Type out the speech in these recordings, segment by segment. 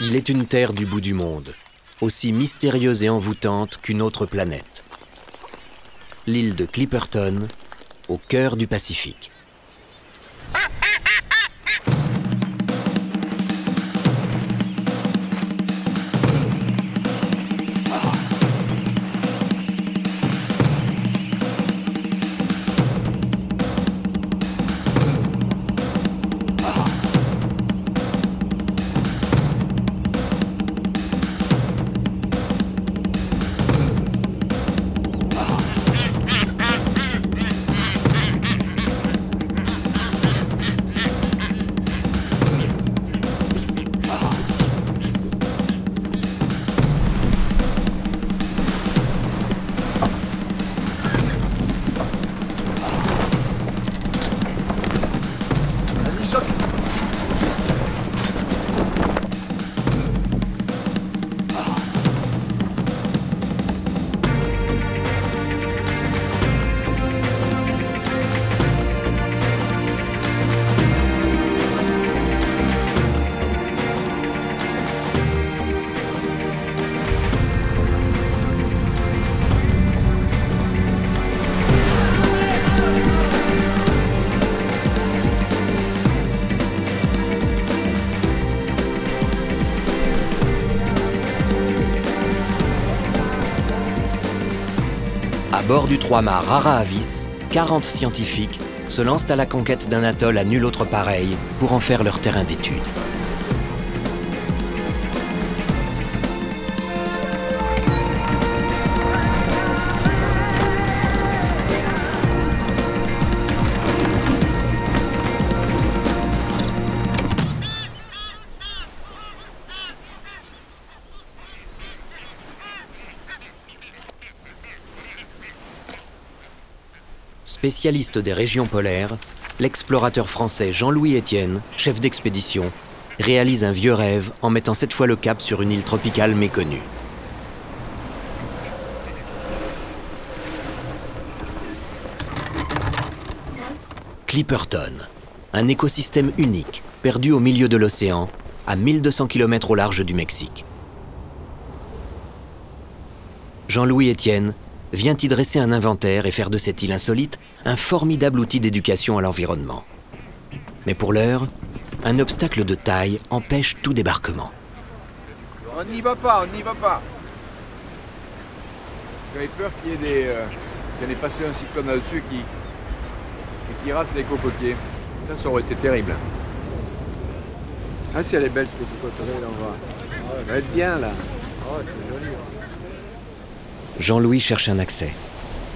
Il est une terre du bout du monde, aussi mystérieuse et envoûtante qu'une autre planète. L'île de Clipperton, au cœur du Pacifique. À bord du trois-mâts Rara Avis, 40 scientifiques se lancent à la conquête d'un atoll à nul autre pareil pour en faire leur terrain d'étude. Spécialiste des régions polaires, l'explorateur français Jean-Louis Etienne, chef d'expédition, réalise un vieux rêve en mettant cette fois le cap sur une île tropicale méconnue. Clipperton, un écosystème unique, perdu au milieu de l'océan, à 1200 km au large du Mexique. Jean-Louis Etienne vient y dresser un inventaire et faire de cette île insolite un formidable outil d'éducation à l'environnement. Mais pour l'heure, un obstacle de taille empêche tout débarquement. On n'y va pas, on n'y va pas. J'avais peur qu'il y ait qu'il y ait passé un cyclone là-dessus qui rase les cocotiers. Ça aurait été terrible. Ah si elle est belle cette cocoterie là, on va. Elle va être bien là. Oh, c'est joli. Jean-Louis cherche un accès,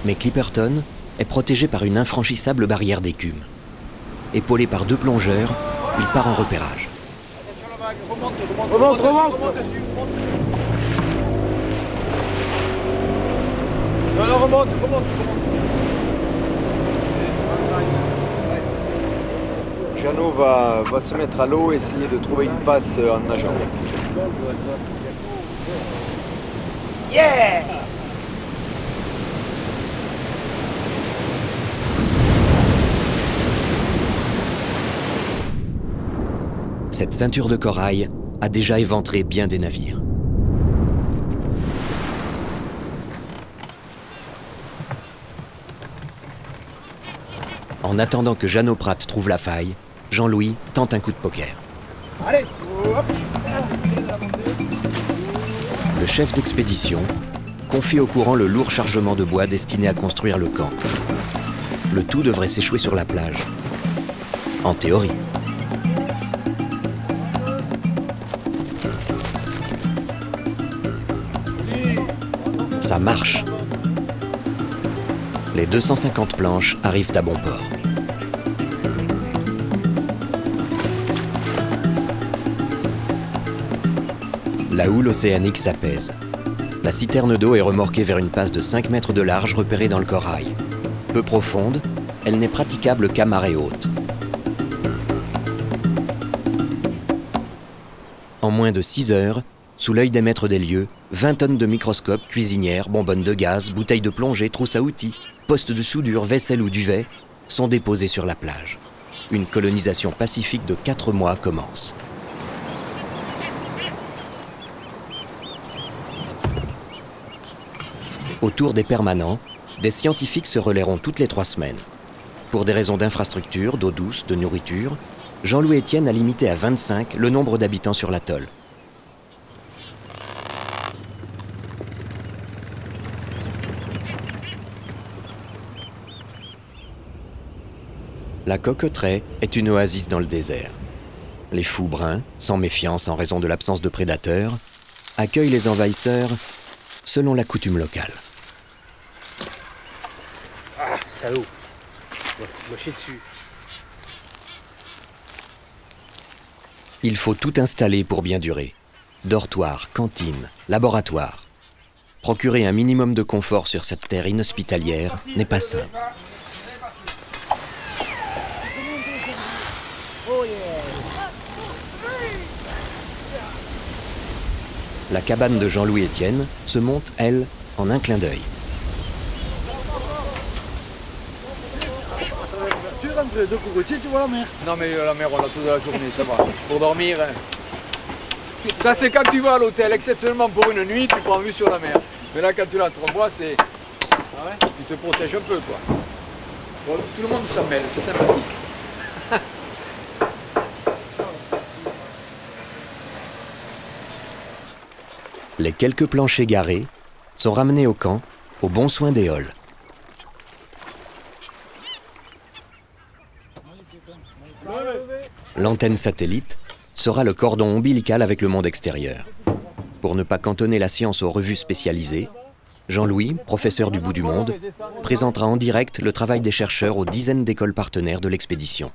mais Clipperton est protégé par une infranchissable barrière d'écume. Épaulé par 2 plongeurs, il part en repérage. Remonte. Non, remonte. Jeannot va se mettre à l'eau et essayer de trouver une passe en nageant. Yeah! Cette ceinture de corail a déjà éventré bien des navires. En attendant que Jeannot Prat trouve la faille, Jean-Louis tente un coup de poker. Allez, Le chef d'expédition confie au courant le lourd chargement de bois destiné à construire le camp. Le tout devrait s'échouer sur la plage. En théorie. Ça marche. Les 250 planches arrivent à bon port. La houle océanique s'apaise. La citerne d'eau est remorquée vers une passe de 5 mètres de large repérée dans le corail. Peu profonde, elle n'est praticable qu'à marée haute. En moins de 6 heures, sous l'œil des maîtres des lieux, 20 tonnes de microscopes, cuisinières, bonbonnes de gaz, bouteilles de plongée, trousses à outils, postes de soudure, vaisselle ou duvet sont déposés sur la plage. Une colonisation pacifique de 4 mois commence. Autour des permanents, des scientifiques se relaieront toutes les 3 semaines. Pour des raisons d'infrastructure, d'eau douce, de nourriture, Jean-Louis Étienne a limité à 25 le nombre d'habitants sur l'atoll. La Cocotteraie est une oasis dans le désert. Les fous bruns, sans méfiance en raison de l'absence de prédateurs, accueillent les envahisseurs selon la coutume locale. Ah, salaud! Je me chie dessus. Il faut tout installer pour bien durer. Dortoir, cantine, laboratoire. Procurer un minimum de confort sur cette terre inhospitalière n'est pas simple. La cabane de Jean-Louis Étienne se monte, elle, en un clin d'œil. Tu rentres de cocotier, tu vois la mer? Non mais la mer, on l'a toute la journée, ça va. Pour dormir, hein. Ça c'est quand tu vas à l'hôtel, exceptionnellement pour une nuit, tu prends vue sur la mer. Mais là, quand tu l'as en bois, c'est... Ah ouais? Tu te protèges un peu, quoi. Bon, tout le monde s'en mêle, c'est sympathique. Les quelques planchers garés sont ramenés au camp, au bon soin des halls. L'antenne satellite sera le cordon ombilical avec le monde extérieur. Pour ne pas cantonner la science aux revues spécialisées, Jean-Louis, professeur du bout du monde, présentera en direct le travail des chercheurs aux dizaines d'écoles partenaires de l'expédition.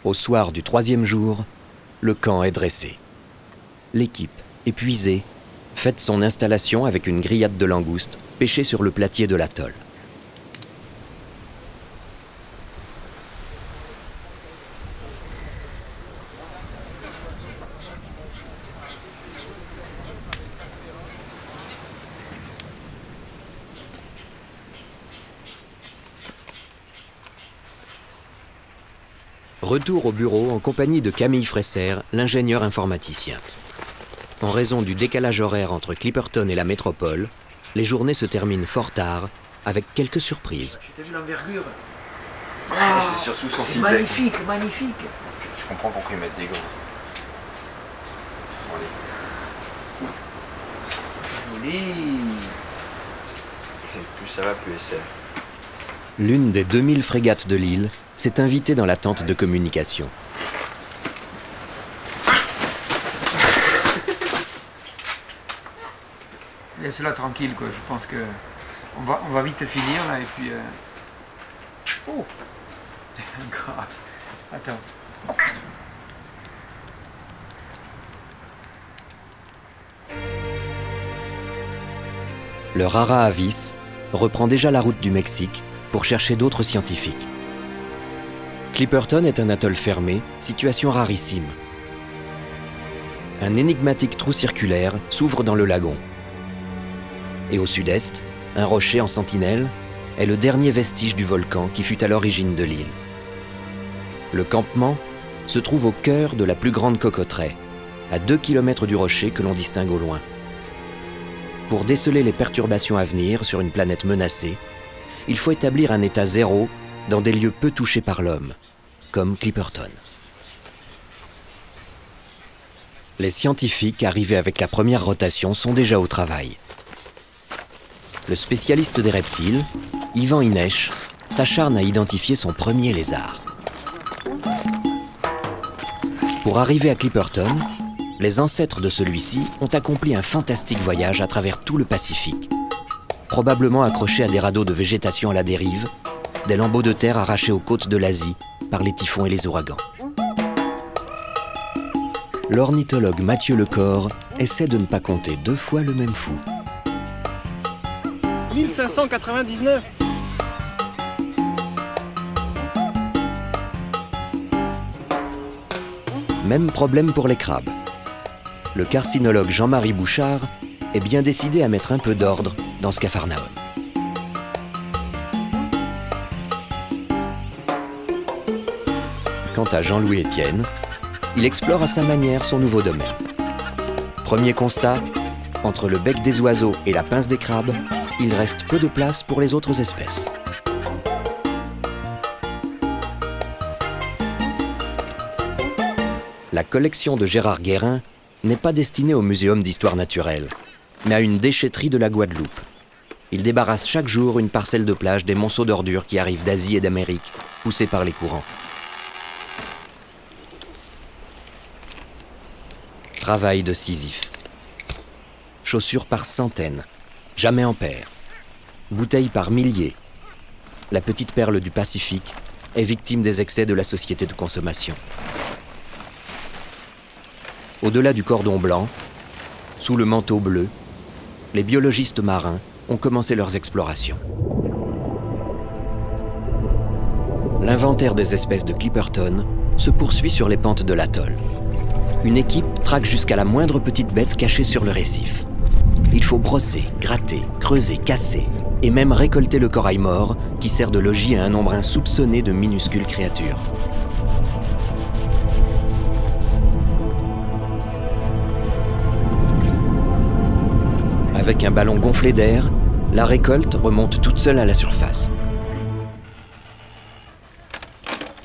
Au soir du 3e jour, le camp est dressé. L'équipe, épuisée, fête son installation avec une grillade de langoustes pêchées sur le platier de l'atoll. Retour au bureau en compagnie de Camille Fresser, l'ingénieur informaticien. En raison du décalage horaire entre Clipperton et la métropole, les journées se terminent fort tard, avec quelques surprises. T'as vu l'envergure? J'ai surtout senti le bec. Magnifique, magnifique! Je comprends pourquoi ils mettent des gants. Bon, allez. Joli! Et plus ça va, plus elle sert. L'une des 2000 frégates de l'île s'est invitée dans la tente de communication. Laisse-la tranquille, quoi. Je pense que on va vite finir là et puis. Oh, grave. Attends. Le Rara Avis reprend déjà la route du Mexique pour chercher d'autres scientifiques. Clipperton est un atoll fermé, situation rarissime. Un énigmatique trou circulaire s'ouvre dans le lagon. Et au sud-est, un rocher en sentinelle est le dernier vestige du volcan qui fut à l'origine de l'île. Le campement se trouve au cœur de la plus grande Cocotteraie, à 2 km du rocher que l'on distingue au loin. Pour déceler les perturbations à venir sur une planète menacée, il faut établir un état zéro dans des lieux peu touchés par l'homme, comme Clipperton. Les scientifiques arrivés avec la première rotation sont déjà au travail. Le spécialiste des reptiles, Ivan Inech, s'acharne à identifier son premier lézard. Pour arriver à Clipperton, les ancêtres de celui-ci ont accompli un fantastique voyage à travers tout le Pacifique. Probablement accrochés à des radeaux de végétation à la dérive, des lambeaux de terre arrachés aux côtes de l'Asie par les typhons et les ouragans. L'ornithologue Mathieu Lecor essaie de ne pas compter 2 fois le même fou. 1599! Même problème pour les crabes. Le carcinologue Jean-Marie Bouchard est bien décidé à mettre un peu d'ordre dans ce capharnaüm. Quant à Jean-Louis Étienne, il explore à sa manière son nouveau domaine. Premier constat, entre le bec des oiseaux et la pince des crabes, il reste peu de place pour les autres espèces. La collection de Gérard Guérin n'est pas destinée au Muséum d'histoire naturelle, mais à une déchetterie de la Guadeloupe. Il débarrasse chaque jour une parcelle de plage des monceaux d'ordures qui arrivent d'Asie et d'Amérique, poussés par les courants. Travail de Sisyphe. Chaussures par centaines, jamais en paire. Bouteilles par milliers. La petite perle du Pacifique est victime des excès de la société de consommation. Au-delà du cordon blanc, sous le manteau bleu, les biologistes marins ont commencé leurs explorations. L'inventaire des espèces de Clipperton se poursuit sur les pentes de l'atoll. Une équipe traque jusqu'à la moindre petite bête cachée sur le récif. Il faut brosser, gratter, creuser, casser et même récolter le corail mort qui sert de logis à un nombre insoupçonné de minuscules créatures. Avec un ballon gonflé d'air, la récolte remonte toute seule à la surface.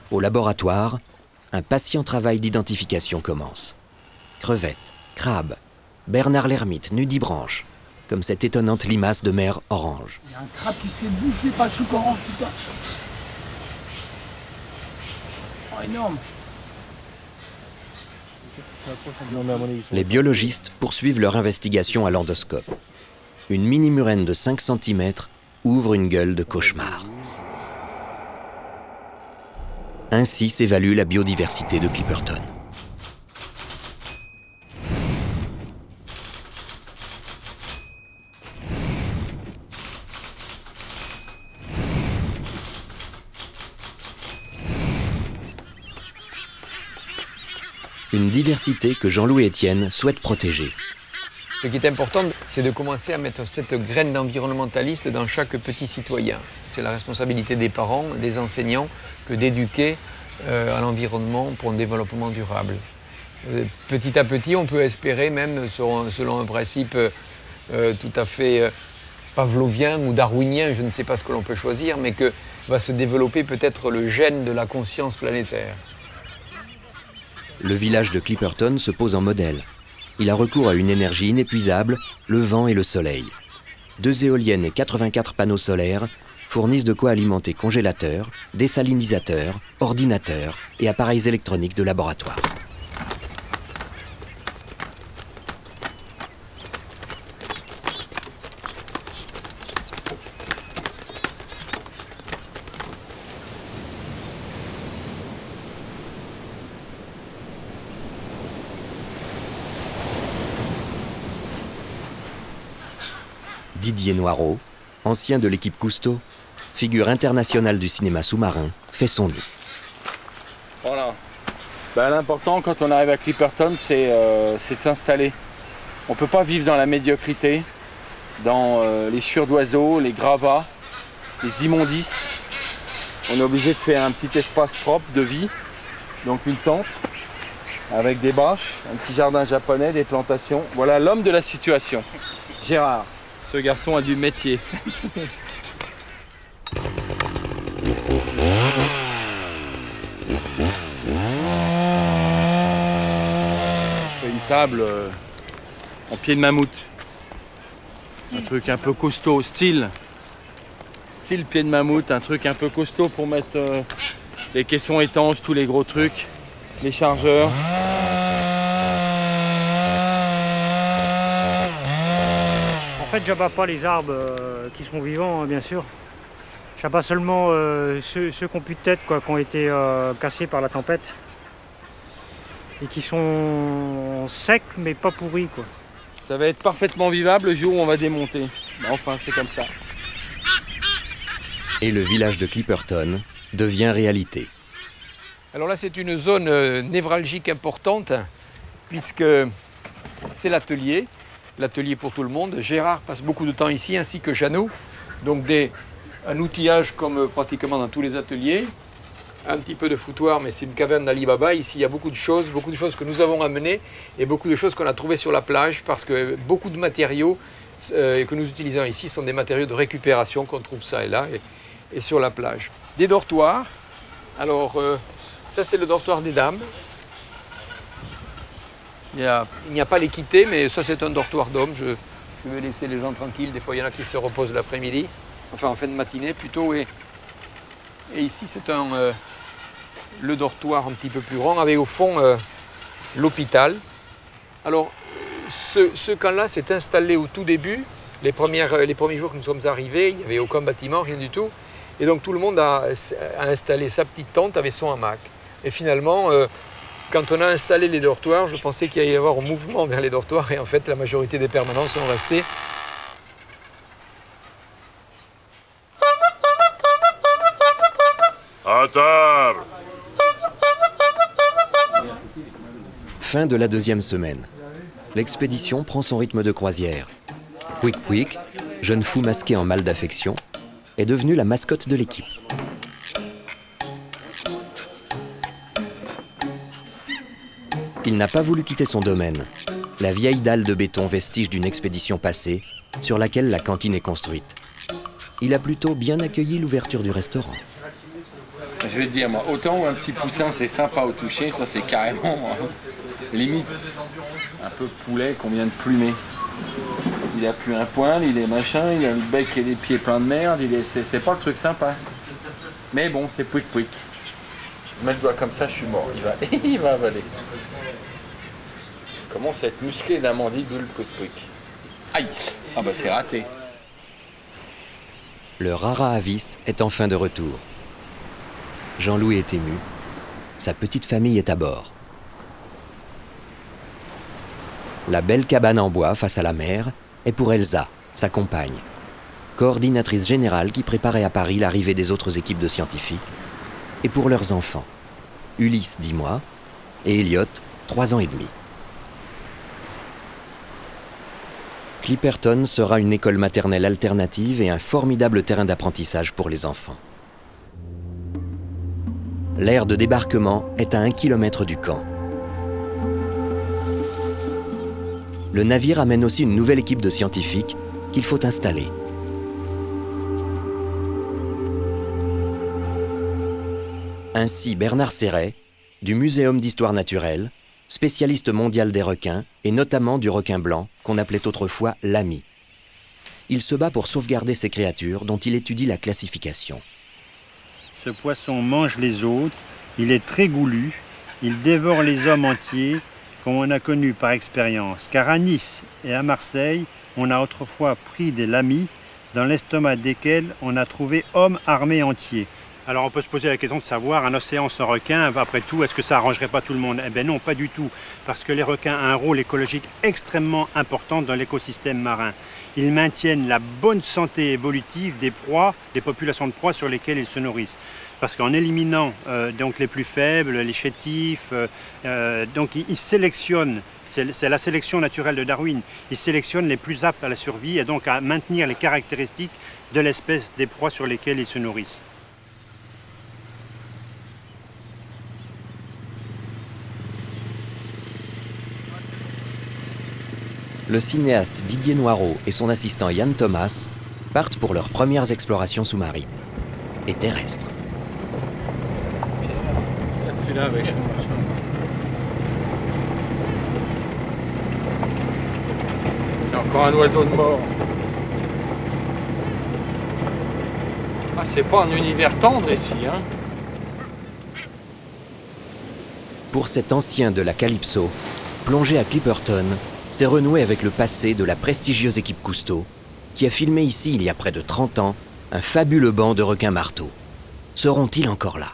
Au laboratoire, un patient travail d'identification commence. Crevettes, crabes, Bernard l'ermite, nudibranche, comme cette étonnante limace de mer orange. Il y a un crabe qui se fait bouffer par le truc orange, putain. Oh, énorme. Les biologistes poursuivent leur investigation à l'endoscope. Une mini-murène de 5 cm ouvre une gueule de cauchemar. Ainsi s'évalue la biodiversité de Clipperton. Une diversité que Jean-Louis Étienne souhaite protéger. Ce qui est important, c'est de commencer à mettre cette graine d'environnementaliste dans chaque petit citoyen. C'est la responsabilité des parents, des enseignants, que d'éduquer à l'environnement pour un développement durable. Petit à petit, on peut espérer, même selon un principe tout à fait pavlovien ou darwinien, je ne sais pas ce que l'on peut choisir, mais que va se développer peut-être le gène de la conscience planétaire. Le village de Clipperton se pose en modèle. Il a recours à une énergie inépuisable, le vent et le soleil. 2 éoliennes et 84 panneaux solaires fournissent de quoi alimenter congélateurs, désalinisateurs, ordinateurs et appareils électroniques de laboratoire. Didier Noireau, ancien de l'équipe Cousteau, figure internationale du cinéma sous-marin, fait son nid. Voilà. L'important quand on arrive à Clipperton, c'est de s'installer. On ne peut pas vivre dans la médiocrité, dans les chuires d'oiseaux, les gravats, les immondices. On est obligé de faire un petit espace propre de vie, donc une tente avec des bâches, un petit jardin japonais, des plantations. Voilà l'homme de la situation, Gérard. Ce garçon a du métier. C'est une table en pied de mammouth. Un truc un peu costaud, style pied de mammouth, un truc un peu costaud pour mettre les caissons étanches, tous les gros trucs, les chargeurs. En fait, j'abats pas les arbres qui sont vivants, hein, bien sûr. J'abats seulement ceux qui ont plus de tête, quoi, qui ont été cassés par la tempête. Et qui sont secs, mais pas pourris, quoi. Ça va être parfaitement vivable le jour où on va démonter. Enfin, c'est comme ça. Et le village de Clipperton devient réalité. Alors là, c'est une zone névralgique importante, puisque c'est l'atelier. l'atelier pour tout le monde. Gérard passe beaucoup de temps ici, ainsi que Jeannot. Donc un outillage comme pratiquement dans tous les ateliers. Un petit peu de foutoir, mais c'est une caverne d'Ali Baba. Ici, il y a beaucoup de choses que nous avons amenées et beaucoup de choses qu'on a trouvées sur la plage parce que beaucoup de matériaux que nous utilisons ici sont des matériaux de récupération qu'on trouve ça et là et sur la plage. Des dortoirs. Alors, ça, c'est le dortoir des dames. Il n'y a pas l'équité, mais ça, c'est un dortoir d'hommes. Je vais laisser les gens tranquilles. Des fois, il y en a qui se reposent l'après-midi, enfin en fin de matinée plutôt. Et ici, c'est le dortoir un petit peu plus grand, avec au fond l'hôpital. Alors, ce camp-là s'est installé au tout début. Les premiers jours que nous sommes arrivés, il n'y avait aucun bâtiment, rien du tout. Et donc tout le monde a installé sa petite tente avec son hamac. Et finalement, quand on a installé les dortoirs, je pensais qu'il allait y avoir un mouvement vers les dortoirs. Et en fait, la majorité des permanents sont restés. À table! Fin de la 2e semaine. L'expédition prend son rythme de croisière. Pouic Pouic, jeune fou masqué en mal d'affection, est devenu la mascotte de l'équipe. Il n'a pas voulu quitter son domaine, la vieille dalle de béton vestige d'une expédition passée, sur laquelle la cantine est construite. Il a plutôt bien accueilli l'ouverture du restaurant. Je vais te dire, moi, autant un petit poussin c'est sympa au toucher, ça c'est carrément limite un peu poulet qu'on vient de plumer. Il a plus un poil, il est machin, il a le bec et les pieds pleins de merde, c'est pas le truc sympa. Mais bon, c'est pouic pouic. Je mets le doigt comme ça, je suis mort, il va avaler. Il commence à être musclé la mandibule, pouic pouic. Aïe! Ah bah c'est raté. Le rara avis est enfin de retour. Jean-Louis est ému. Sa petite famille est à bord. La belle cabane en bois face à la mer est pour Elsa, sa compagne, coordinatrice générale qui préparait à Paris l'arrivée des autres équipes de scientifiques, et pour leurs enfants, Ulysse 10 mois et Elliot 3 ans et demi. Clipperton sera une école maternelle alternative et un formidable terrain d'apprentissage pour les enfants. L'aire de débarquement est à 1 km du camp. Le navire amène aussi une nouvelle équipe de scientifiques qu'il faut installer. Ainsi, Bernard Serret, du Muséum d'histoire naturelle, spécialiste mondial des requins et notamment du requin blanc, qu'on appelait autrefois l'ami. Il se bat pour sauvegarder ces créatures dont il étudie la classification. Ce poisson mange les autres, il est très goulu, il dévore les hommes entiers, comme on a connu par expérience. Car à Nice et à Marseille, on a autrefois pris des lamis dans l'estomac desquels on a trouvé hommes armés entiers. Alors on peut se poser la question de savoir, un océan sans requins, après tout, est-ce que ça arrangerait pas tout le monde? Eh bien non, pas du tout, parce que les requins ont un rôle écologique extrêmement important dans l'écosystème marin. Ils maintiennent la bonne santé évolutive des proies, des populations de proies sur lesquelles ils se nourrissent. Parce qu'en éliminant donc les plus faibles, les chétifs, donc ils sélectionnent, c'est la sélection naturelle de Darwin, ils sélectionnent les plus aptes à la survie et donc à maintenir les caractéristiques de l'espèce des proies sur lesquelles ils se nourrissent. Le cinéaste Didier Noireau et son assistant Yann Thomas partent pour leurs premières explorations sous-marines et terrestres. Celui-là avec son machin. C'est encore un oiseau de mort. Ah, c'est pas un univers tendre ici, hein. Pour cet ancien de la Calypso, plongé à Clipperton, c'est renouer avec le passé de la prestigieuse équipe Cousteau, qui a filmé ici, il y a près de 30 ans, un fabuleux banc de requins marteaux. Seront-ils encore là?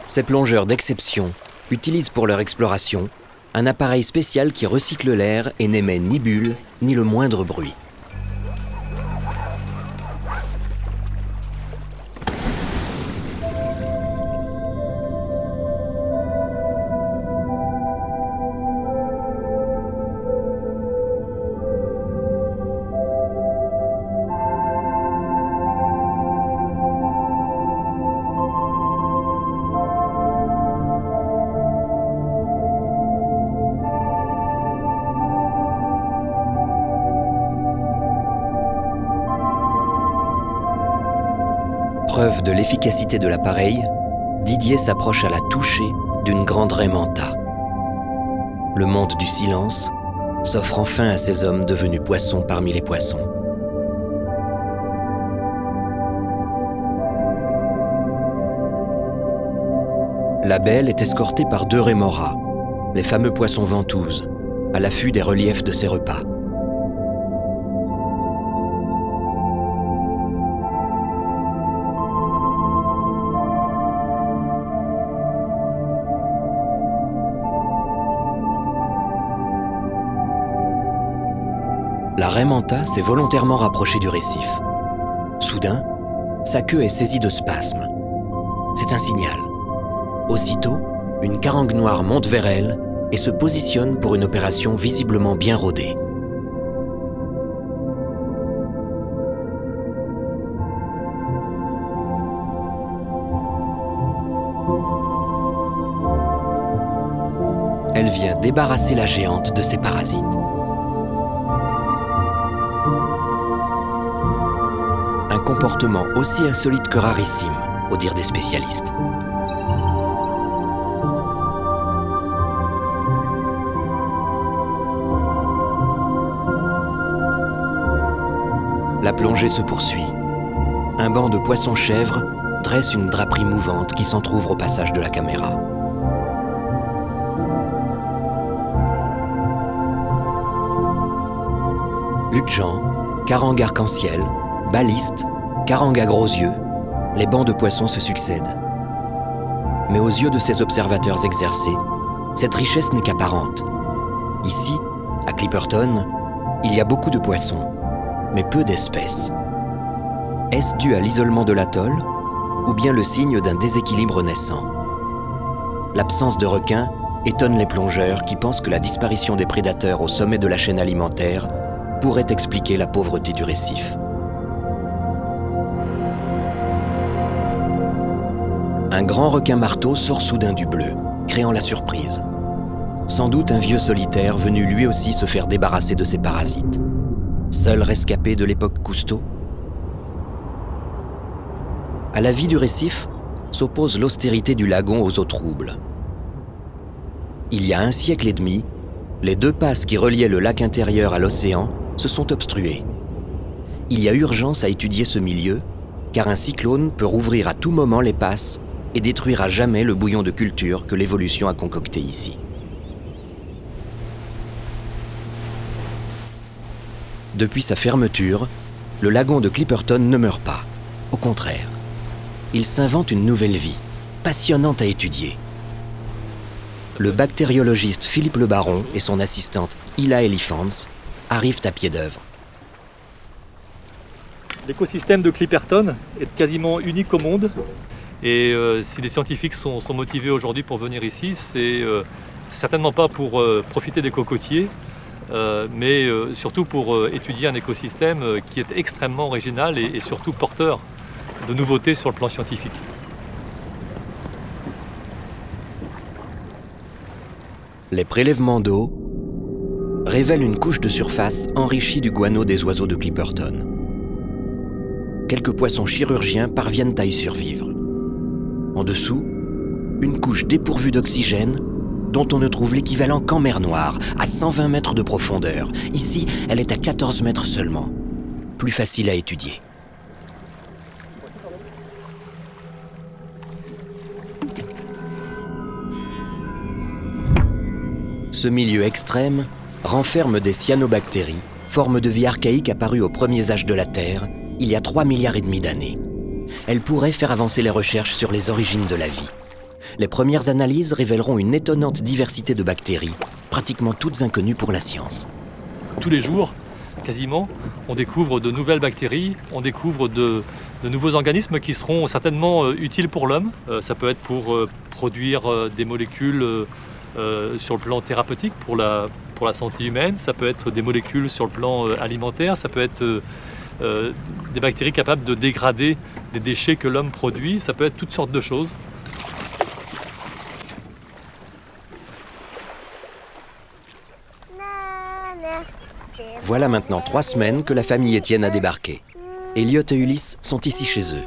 Ces plongeurs d'exception utilisent pour leur exploration un appareil spécial qui recycle l'air et n'émet ni bulles, ni le moindre bruit. Preuve de l'efficacité de l'appareil, Didier s'approche à la toucher d'une grande raie manta. Le monde du silence s'offre enfin à ces hommes devenus poissons parmi les poissons. La belle est escortée par 2 rémoras, les fameux poissons ventouses, à l'affût des reliefs de ses repas. La raie manta s'est volontairement rapprochée du récif. Soudain, sa queue est saisie de spasmes. C'est un signal. Aussitôt, une carangue noire monte vers elle et se positionne pour une opération visiblement bien rodée. Elle vient débarrasser la géante de ses parasites. Un comportement aussi insolite que rarissime, au dire des spécialistes. La plongée se poursuit. Un banc de poissons-chèvres dresse une draperie mouvante qui s'entr'ouvre au passage de la caméra. Lutjans, carangues arc-en-ciel, balistes, carangues à gros yeux, les bancs de poissons se succèdent. Mais aux yeux de ces observateurs exercés, cette richesse n'est qu'apparente. Ici, à Clipperton, il y a beaucoup de poissons, mais peu d'espèces. Est-ce dû à l'isolement de l'atoll ou bien le signe d'un déséquilibre naissant? L'absence de requins étonne les plongeurs qui pensent que la disparition des prédateurs au sommet de la chaîne alimentaire pourrait expliquer la pauvreté du récif. Un grand requin marteau sort soudain du bleu, créant la surprise. Sans doute un vieux solitaire venu lui aussi se faire débarrasser de ses parasites. Seul rescapé de l'époque Cousteau. À la vie du récif s'oppose l'austérité du lagon aux eaux troubles. Il y a 1 siècle et demi, les 2 passes qui reliaient le lac intérieur à l'océan se sont obstruées. Il y a urgence à étudier ce milieu, car un cyclone peut rouvrir à tout moment les passes et détruire à jamais le bouillon de culture que l'évolution a concocté ici. Depuis sa fermeture, le lagon de Clipperton ne meurt pas. Au contraire, il s'invente une nouvelle vie, passionnante à étudier. Le bactériologiste Philippe Le Baron et son assistante Hila Eliphants arrivent à pied d'œuvre. L'écosystème de Clipperton est quasiment unique au monde. Et si les scientifiques sont motivés aujourd'hui pour venir ici, c'est certainement pas pour profiter des cocotiers, mais surtout pour étudier un écosystème qui est extrêmement original et surtout porteur de nouveautés sur le plan scientifique. Les prélèvements d'eau révèlent une couche de surface enrichie du guano des oiseaux de Clipperton. Quelques poissons chirurgiens parviennent à y survivre. En dessous, une couche dépourvue d'oxygène dont on ne trouve l'équivalent qu'en mer Noire, à 120 mètres de profondeur. Ici, elle est à 14 mètres seulement. Plus facile à étudier. Ce milieu extrême renferme des cyanobactéries, forme de vie archaïque apparue aux premiers âges de la Terre, il y a 3,5 milliards d'années. Elles pourraient faire avancer les recherches sur les origines de la vie. Les premières analyses révéleront une étonnante diversité de bactéries, pratiquement toutes inconnues pour la science. Tous les jours, quasiment, on découvre de nouvelles bactéries, on découvre de nouveaux organismes qui seront certainement utiles pour l'homme. Ça peut être pour produire des molécules sur le plan thérapeutique pour la santé humaine, ça peut être des molécules sur le plan alimentaire, ça peut être des bactéries capables de dégrader des déchets que l'homme produit, ça peut être toutes sortes de choses. Voilà maintenant 3 semaines que la famille Étienne a débarqué. Elliot et Ulysse sont ici chez eux.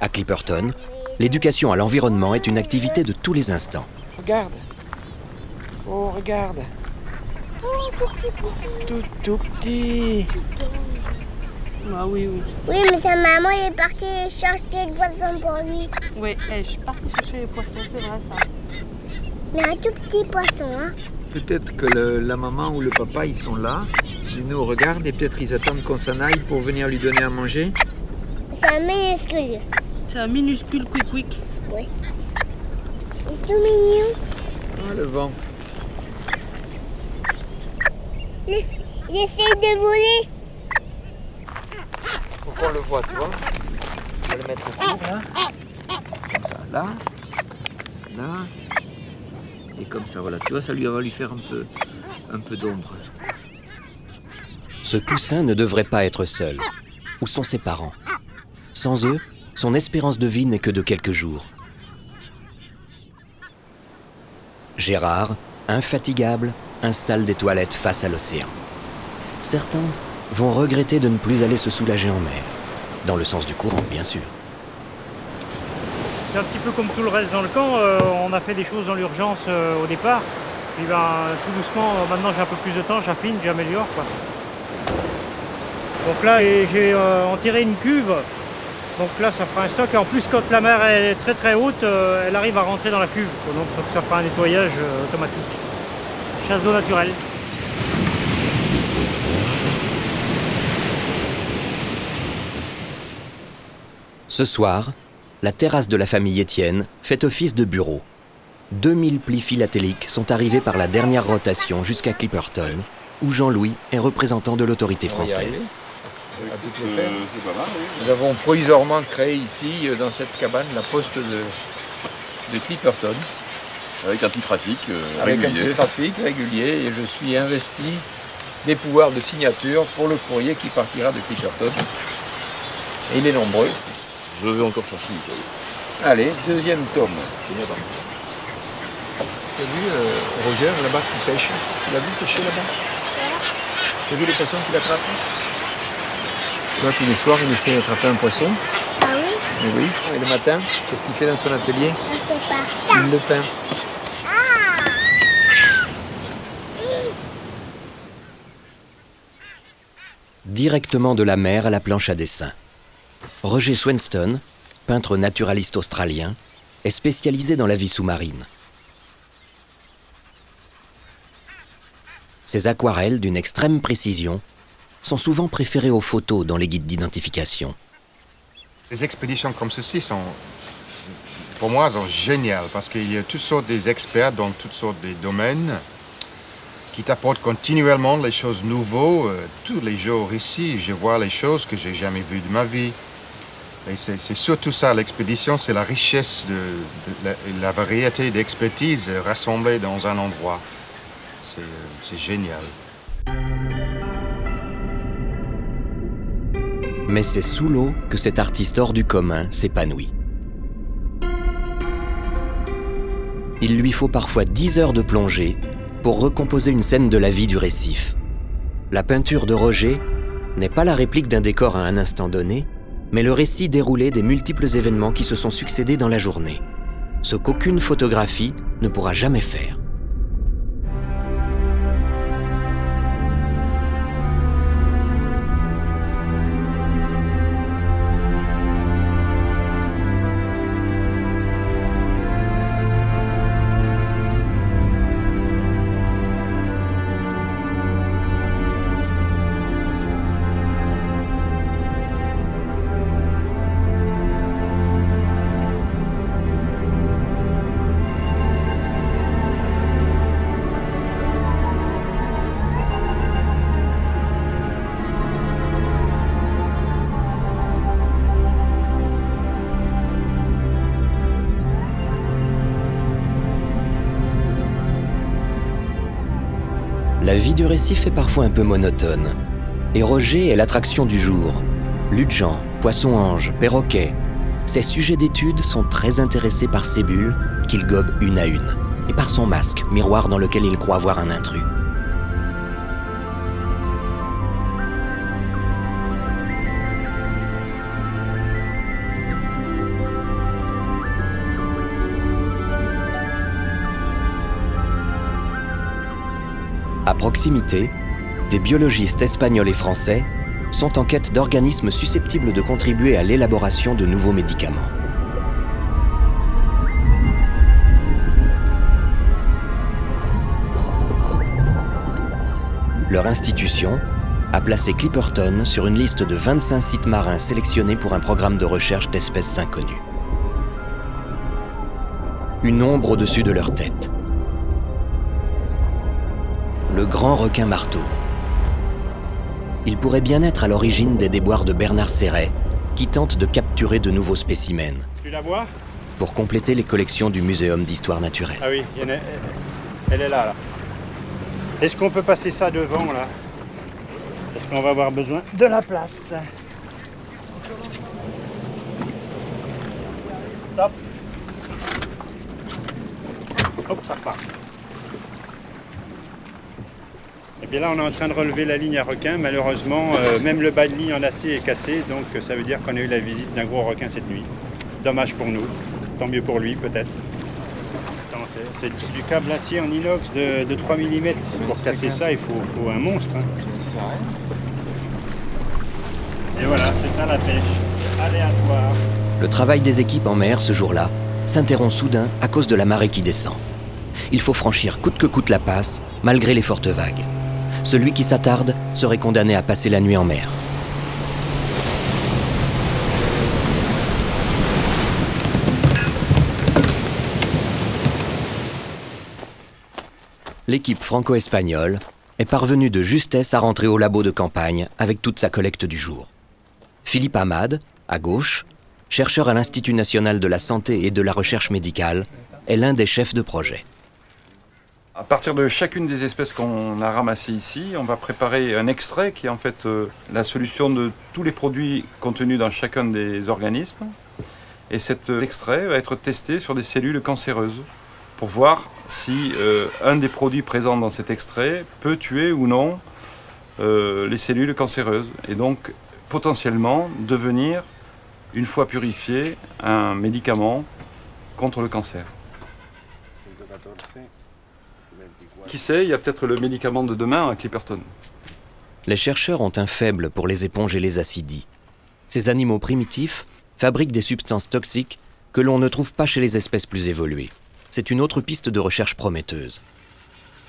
À Clipperton, l'éducation à l'environnement est une activité de tous les instants. Regarde. Oh, regarde. Oh, tout petit poisson. Tout petit. Ah oui, oui. Oui, mais sa maman est partie chercher le poisson pour lui. Oui, je suis partie chercher les poissons, c'est vrai ça. Mais un tout petit poisson, hein. Peut-être que la maman ou le papa, ils sont là, ils nous regardent et peut-être ils attendent qu'on s'en aille pour venir lui donner à manger. C'est un minuscule. C'est un minuscule quick. Oui. C'est tout mignon. Ah, le vent. Il essaie de voler. Faut qu'on le voit, tu vois. On va le mettre au cours, là. Comme ça, là. Là. Et comme ça, voilà. Tu vois, ça va lui faire un peu d'ombre. Ce poussin ne devrait pas être seul. Où sont ses parents? Sans eux, son espérance de vie n'est que de quelques jours. Gérard, infatigable, installe des toilettes face à l'océan. Certains vont regretter de ne plus aller se soulager en mer. Dans le sens du courant, bien sûr. C'est un petit peu comme tout le reste dans le camp. On a fait des choses dans l'urgence au départ. Puis tout doucement, maintenant j'ai un peu plus de temps, j'affine, j'améliore, quoi. Donc là, j'ai enterré une cuve. Donc là, ça fera un stock. Et en plus, quand la mer est très très haute, elle arrive à rentrer dans la cuve. Donc ça fera un nettoyage automatique. Chasse d'eau naturelle. Ce soir, la terrasse de la famille Étienne fait office de bureau. 2000 plis philatéliques sont arrivés par la dernière rotation jusqu'à Clipperton, où Jean-Louis est représentant de l'autorité française. Nous avons provisoirement créé ici, dans cette cabane, la poste de Clipperton. Avec un petit trafic Avec régulier. un petit trafic régulier, et je suis investi des pouvoirs de signature pour le courrier qui partira de Clipperton. Et il est nombreux. Je vais encore chercher une chose. Allez, deuxième tome. Tu as vu Roger là-bas qui pêche? Tu l'as vu pêcher là-bas? Tu as vu les poissons qu'il attrape? Là, tous les soirs, il essaie d'attraper un poisson. Ah oui? Et oui. Et le matin, qu'est-ce qu'il fait dans son atelier? Je sais pas. Il le peint. Directement de la mer à la planche à dessin. Roger Swenston, peintre naturaliste australien, est spécialisé dans la vie sous-marine. Ses aquarelles d'une extrême précision sont souvent préférées aux photos dans les guides d'identification. Les expéditions comme ceci sont, pour moi, sont géniales parce qu'il y a toutes sortes d'experts dans toutes sortes de domaines qui t'apportent continuellement les choses nouvelles. Tous les jours ici, je vois les choses que j'ai jamais vues de ma vie. Et c'est surtout ça, l'expédition, c'est la richesse de la variété d'expertise rassemblée dans un endroit. C'est génial. Mais c'est sous l'eau que cet artiste hors du commun s'épanouit. Il lui faut parfois 10 heures de plongée pour recomposer une scène de la vie du récif. La peinture de Roger n'est pas la réplique d'un décor à un instant donné, mais le récit déroulé des multiples événements qui se sont succédés dans la journée. Ce qu'aucune photographie ne pourra jamais faire. La vie du récif est parfois un peu monotone. Et Roger est l'attraction du jour. Ludgens, poissons-anges, perroquets. Ses sujets d'étude sont très intéressés par ces bulles qu'il gobe une à une. Et par son masque, miroir dans lequel il croit voir un intrus. proximité, des biologistes espagnols et français sont en quête d'organismes susceptibles de contribuer à l'élaboration de nouveaux médicaments. Leur institution a placé Clipperton sur une liste de 25 sites marins sélectionnés pour un programme de recherche d'espèces inconnues. Une ombre au-dessus de leur tête. Le grand requin marteau. Il pourrait bien être à l'origine des déboires de Bernard Serret, qui tente de capturer de nouveaux spécimens. Tu la vois? Pour compléter les collections du Muséum d'histoire naturelle. Ah oui, elle est là. Est-ce qu'on peut passer ça devant, là? Est-ce qu'on va avoir besoin de la place? Stop. Hop, ça repart. Et bien là, on est en train de relever la ligne à requin. Malheureusement, même le bas de ligne en acier est cassé, donc ça veut dire qu'on a eu la visite d'un gros requin cette nuit. Dommage pour nous, tant mieux pour lui peut-être. C'est du câble acier en inox de 3 mm. Pour casser ça, il faut un monstre. Hein. Et voilà, c'est ça la pêche. Aléatoire. Le travail des équipes en mer ce jour-là s'interrompt soudain à cause de la marée qui descend. Il faut franchir coûte que coûte la passe, malgré les fortes vagues. Celui qui s'attarde serait condamné à passer la nuit en mer. L'équipe franco-espagnole est parvenue de justesse à rentrer au labo de campagne avec toute sa collecte du jour. Philippe Hamad, à gauche, chercheur à l'Institut national de la santé et de la recherche médicale, est l'un des chefs de projet. À partir de chacune des espèces qu'on a ramassées ici, on va préparer un extrait qui est en fait la solution de tous les produits contenus dans chacun des organismes. Et cet extrait va être testé sur des cellules cancéreuses pour voir si un des produits présents dans cet extrait peut tuer ou non les cellules cancéreuses. Et donc potentiellement devenir, une fois purifié, un médicament contre le cancer. Qui sait, il y a peut-être le médicament de demain à Clipperton. Les chercheurs ont un faible pour les éponges et les acidies. Ces animaux primitifs fabriquent des substances toxiques que l'on ne trouve pas chez les espèces plus évoluées. C'est une autre piste de recherche prometteuse.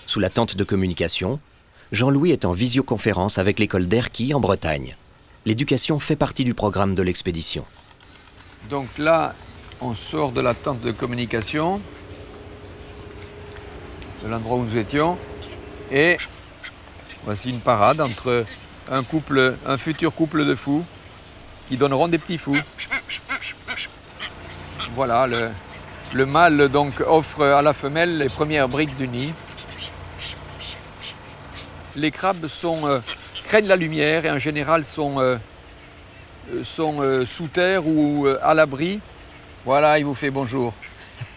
Sous la tente de communication, Jean-Louis est en visioconférence avec l'école d'Erquy en Bretagne. L'éducation fait partie du programme de l'expédition. Donc là, on sort de la tente de communication, de l'endroit où nous étions, et voici une parade entre un futur couple de fous qui donneront des petits fous. Voilà, le mâle donc offre à la femelle les premières briques du nid. Les crabes craignent la lumière et en général sont sous terre ou à l'abri. Voilà, il vous fait bonjour.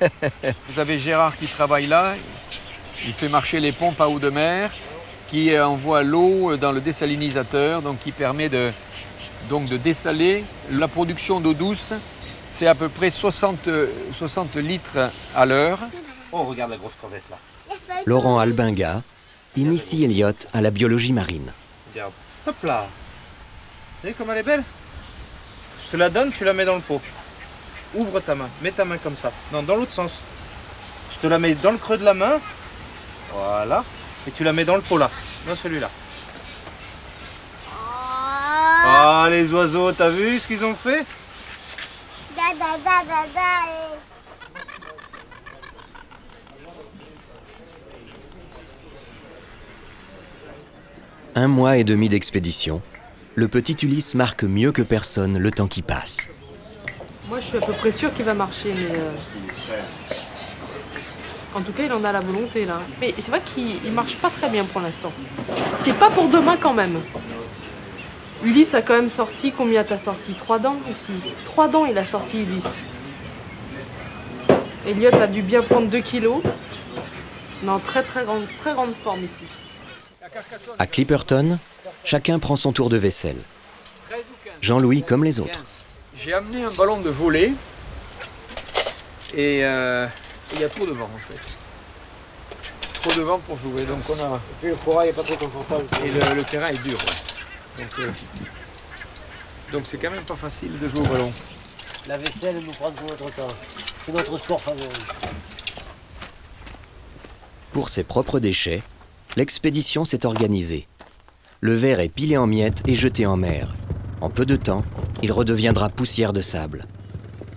Vous avez Gérard qui travaille là. Il fait marcher les pompes à eau de mer qui envoient l'eau dans le désalinisateur, donc qui permet de dessaler. La production d'eau douce, c'est à peu près 60 litres à l'heure. Oh, regarde la grosse crevette là. Laurent Albinga initie Elliot à la biologie marine. Regarde. Hop là. Vous voyez comme elle est belle? Je te la donne, tu la mets dans le pot. Ouvre ta main, mets ta main comme ça. Non, dans l'autre sens. Je te la mets dans le creux de la main. Voilà. Et tu la mets dans le pot là, dans celui-là. Ah, les oiseaux, t'as vu ce qu'ils ont fait? Un mois et demi d'expédition, le petit Ulysse marque mieux que personne le temps qui passe. Moi, je suis à peu près sûre qu'il va marcher, mais... En tout cas, il en a la volonté, là. Mais c'est vrai qu'il marche pas très bien pour l'instant. C'est pas pour demain, quand même. Ulysse a quand même sorti... Combien t'as sorti? 3 dents, ici. 3 dents, il a sorti, Ulysse. Elliot a dû bien prendre 2 kilos. Non, très grande forme, ici. À Clipperton, chacun prend son tour de vaisselle. Jean-Louis comme les autres. J'ai amené un ballon de volley et il y a trop de vent en fait. trop de vent pour jouer, donc on a... Et puis le corail n'est pas très confortable. Et le terrain est dur. Ouais. Donc c'est quand même pas facile de jouer au ballon. La vaisselle nous prend tout notre temps. C'est notre sport favori. Pour ses propres déchets, l'expédition s'est organisée. Le verre est pilé en miettes et jeté en mer. En peu de temps, il redeviendra poussière de sable.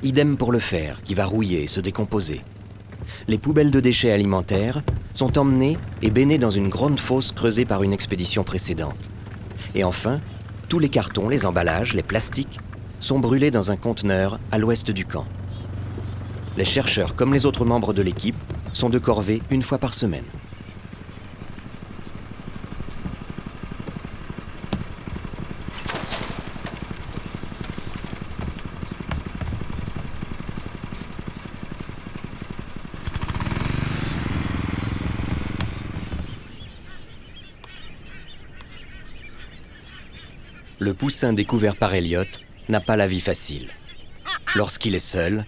Idem pour le fer, qui va rouiller et se décomposer. Les poubelles de déchets alimentaires sont emmenées et bénées dans une grande fosse creusée par une expédition précédente. Et enfin, tous les cartons, les emballages, les plastiques sont brûlés dans un conteneur à l'ouest du camp. Les chercheurs, comme les autres membres de l'équipe, sont de corvée une fois par semaine. Le poussin découvert par Elliot n'a pas la vie facile. Lorsqu'il est seul,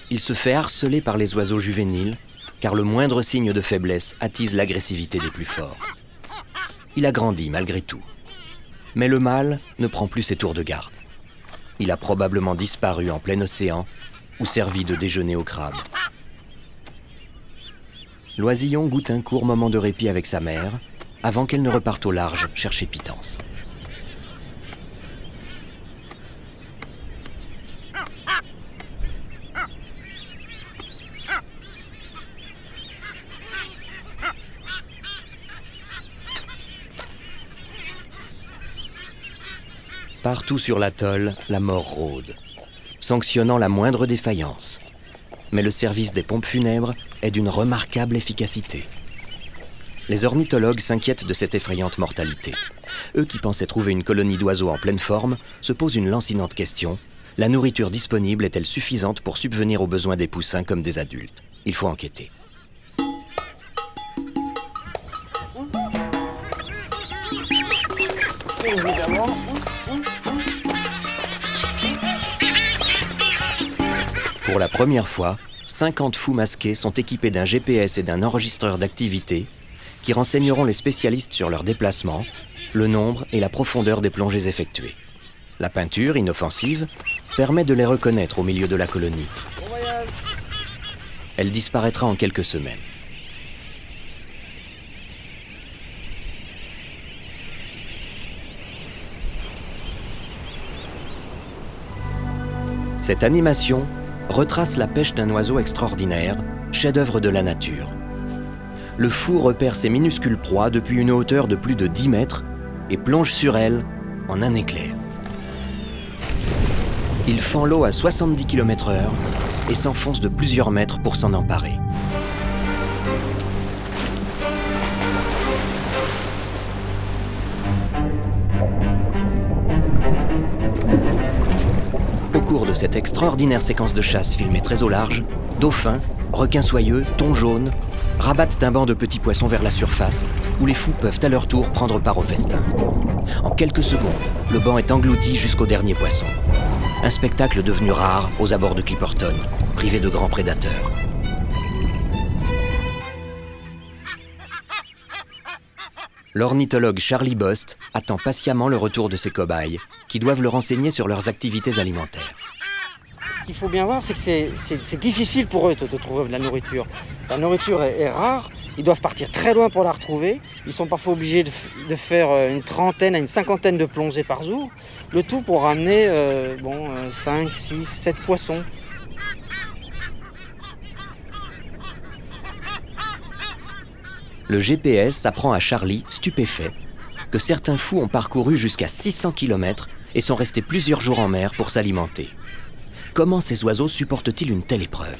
il se fait harceler par les oiseaux juvéniles, car le moindre signe de faiblesse attise l'agressivité des plus forts. Il a grandi malgré tout. Mais le mâle ne prend plus ses tours de garde. Il a probablement disparu en plein océan ou servi de déjeuner au crabe. L'oisillon goûte un court moment de répit avec sa mère avant qu'elle ne reparte au large chercher Pitance. Partout sur l'atoll, la mort rôde, sanctionnant la moindre défaillance. Mais le service des pompes funèbres est d'une remarquable efficacité. Les ornithologues s'inquiètent de cette effrayante mortalité. Eux qui pensaient trouver une colonie d'oiseaux en pleine forme se posent une lancinante question. La nourriture disponible est-elle suffisante pour subvenir aux besoins des poussins comme des adultes? Il faut enquêter. Évidemment. Pour la première fois, 50 fous masqués sont équipés d'un GPS et d'un enregistreur d'activité qui renseigneront les spécialistes sur leurs déplacements, le nombre et la profondeur des plongées effectuées. La peinture, inoffensive, permet de les reconnaître au milieu de la colonie. Elle disparaîtra en quelques semaines. Cette animation retrace la pêche d'un oiseau extraordinaire, chef-d'œuvre de la nature. Le fou repère ses minuscules proies depuis une hauteur de plus de 10 mètres et plonge sur elles en un éclair. Il fend l'eau à 70 km/h et s'enfonce de plusieurs mètres pour s'en emparer. Au cours de cette extraordinaire séquence de chasse filmée très au large, dauphins, requins soyeux, thons jaunes rabattent un banc de petits poissons vers la surface où les fous peuvent à leur tour prendre part au festin. En quelques secondes, le banc est englouti jusqu'au dernier poisson. Un spectacle devenu rare aux abords de Clipperton, privé de grands prédateurs. L'ornithologue Charlie Bost attend patiemment le retour de ses cobayes, qui doivent le renseigner sur leurs activités alimentaires. Ce qu'il faut bien voir, c'est que c'est difficile pour eux de trouver de la nourriture. La nourriture est rare, ils doivent partir très loin pour la retrouver. Ils sont parfois obligés de faire une trentaine à une cinquantaine de plongées par jour. Le tout pour ramener 5, 6, 7 poissons. Le GPS apprend à Charlie, stupéfait, que certains fous ont parcouru jusqu'à 600 km et sont restés plusieurs jours en mer pour s'alimenter. Comment ces oiseaux supportent-ils une telle épreuve?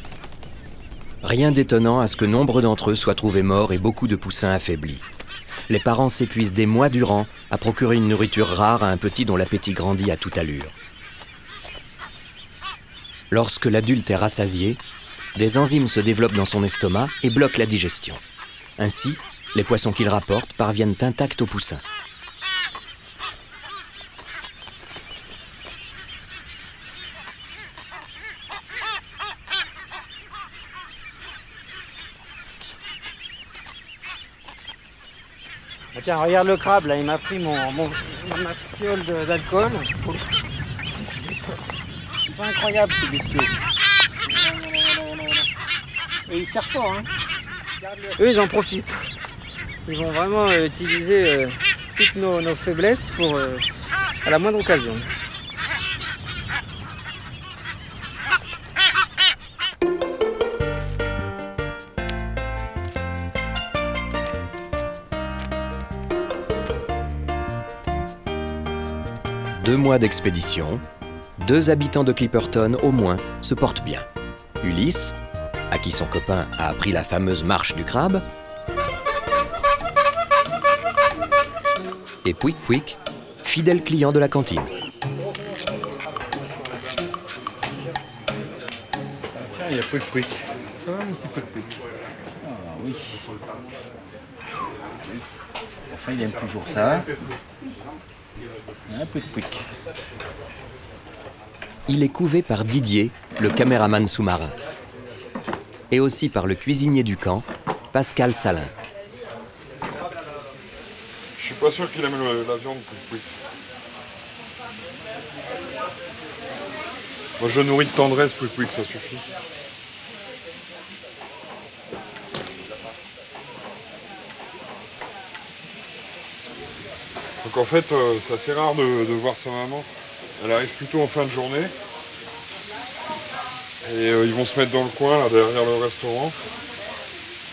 Rien d'étonnant à ce que nombre d'entre eux soient trouvés morts et beaucoup de poussins affaiblis. Les parents s'épuisent des mois durant à procurer une nourriture rare à un petit dont l'appétit grandit à toute allure. Lorsque l'adulte est rassasié, des enzymes se développent dans son estomac et bloquent la digestion. Ainsi, les poissons qu'il rapporte parviennent intacts aux poussins. Tiens, regarde le crabe, là, il m'a pris ma fiole d'alcool. Ils sont incroyables, ces bestiaux. Et ils servent fort, hein. Eux, ils en profitent. Ils vont vraiment utiliser toutes nos faiblesses pour, à la moindre occasion. Deux mois d'expédition, 2 habitants de Clipperton au moins se portent bien. Ulysse, à qui son copain a appris la fameuse marche du crabe, et Pouic Pouic, fidèle client de la cantine. Tiens, il y a Pouic Pouic. Ça va, mon petit Pouic Pouic? Ah oui. Enfin, il aime toujours ça. Un Pouic Pouic. Il est couvé par Didier, le caméraman sous-marin. Et aussi par le cuisinier du camp, Pascal Salin. Je suis pas sûr qu'il aime la viande, Pouic Pouic. Moi, je nourris de tendresse, Pouic Pouic, ça suffit. Donc en fait, c'est assez rare de voir sa maman. Elle arrive plutôt en fin de journée. Et ils vont se mettre dans le coin, là, derrière le restaurant,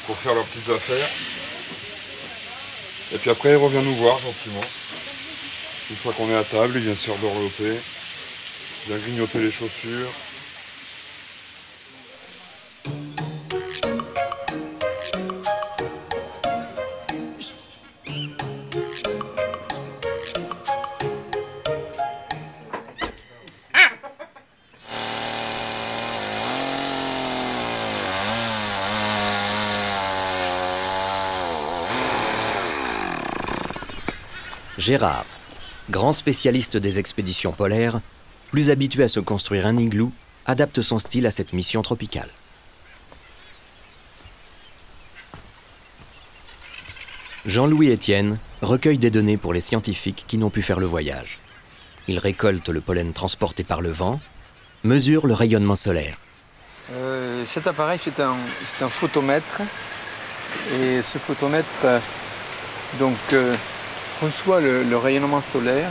pour faire leurs petites affaires. Et puis après, il revient nous voir gentiment. Une fois qu'on est à table, il vient se faire dorloper, il vient grignoter les chaussures. Gérard, grand spécialiste des expéditions polaires, plus habitué à se construire un igloo, adapte son style à cette mission tropicale. Jean-Louis Etienne recueille des données pour les scientifiques qui n'ont pu faire le voyage. Il récolte le pollen transporté par le vent, mesure le rayonnement solaire. Cet appareil, c'est un photomètre. Et ce photomètre reçoit le rayonnement solaire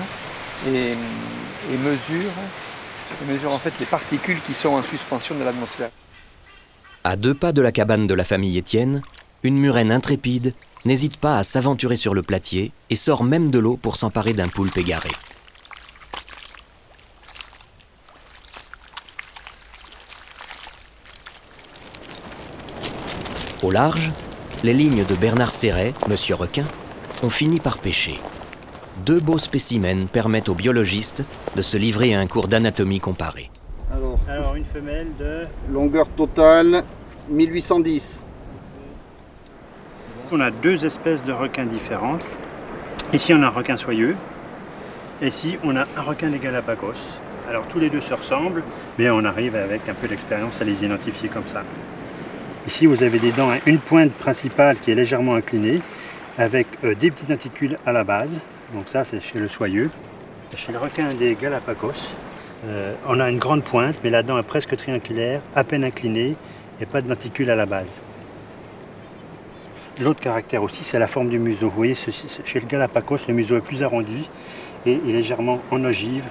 et mesure en fait les particules qui sont en suspension de l'atmosphère. À 2 pas de la cabane de la famille Etienne, une murène intrépide n'hésite pas à s'aventurer sur le platier et sort même de l'eau pour s'emparer d'un poulpe égaré. Au large, les lignes de Bernard Serret, Monsieur Requin, ont fini par pêcher. 2 beaux spécimens permettent aux biologistes de se livrer à un cours d'anatomie comparée. Alors une femelle de... Longueur totale 1810. On a 2 espèces de requins différentes. Ici on a un requin soyeux. Et ici on a un requin des Galapagos. Alors tous les 2 se ressemblent, mais on arrive avec un peu d'expérience à les identifier comme ça. Ici vous avez des dents, une pointe principale qui est légèrement inclinée, avec des petits denticules à la base. Donc ça c'est chez le soyeux. Chez le requin des Galapagos, on a une grande pointe, mais la dent est presque triangulaire, à peine inclinée, et pas de denticules à la base. L'autre caractère aussi, c'est la forme du museau. Vous voyez, chez le Galapagos, le museau est plus arrondi et est légèrement en ogive,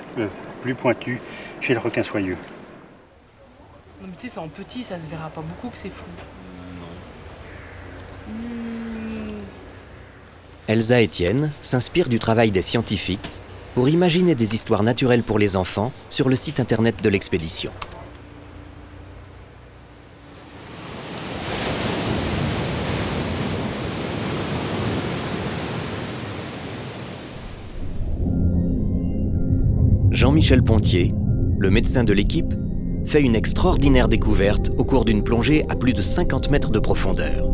plus pointu chez le requin soyeux. Non, mais tu sais, c'est en petit, ça se verra pas beaucoup que c'est flou. Elsa Etienne s'inspire du travail des scientifiques pour imaginer des histoires naturelles pour les enfants sur le site internet de l'expédition. Jean-Michel Pontier, le médecin de l'équipe, fait une extraordinaire découverte au cours d'une plongée à plus de 50 mètres de profondeur.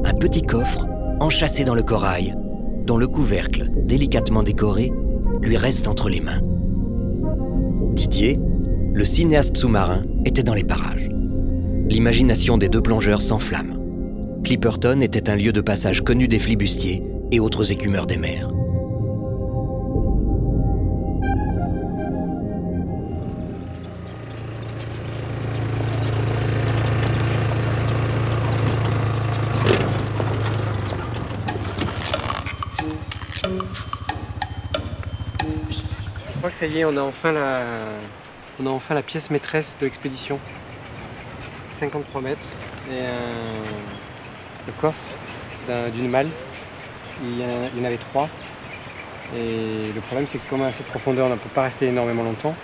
Un petit coffre enchâssé dans le corail, dont le couvercle, délicatement décoré, lui reste entre les mains. Didier, le cinéaste sous-marin, était dans les parages. L'imagination des 2 plongeurs s'enflamme. Clipperton était un lieu de passage connu des flibustiers et autres écumeurs des mers. Je crois que ça y est, on a enfin la pièce maîtresse de l'expédition. 53 mètres et le coffre d'une malle. Il y en avait 3. Et le problème, c'est que comme à cette profondeur, on ne peut pas rester énormément longtemps.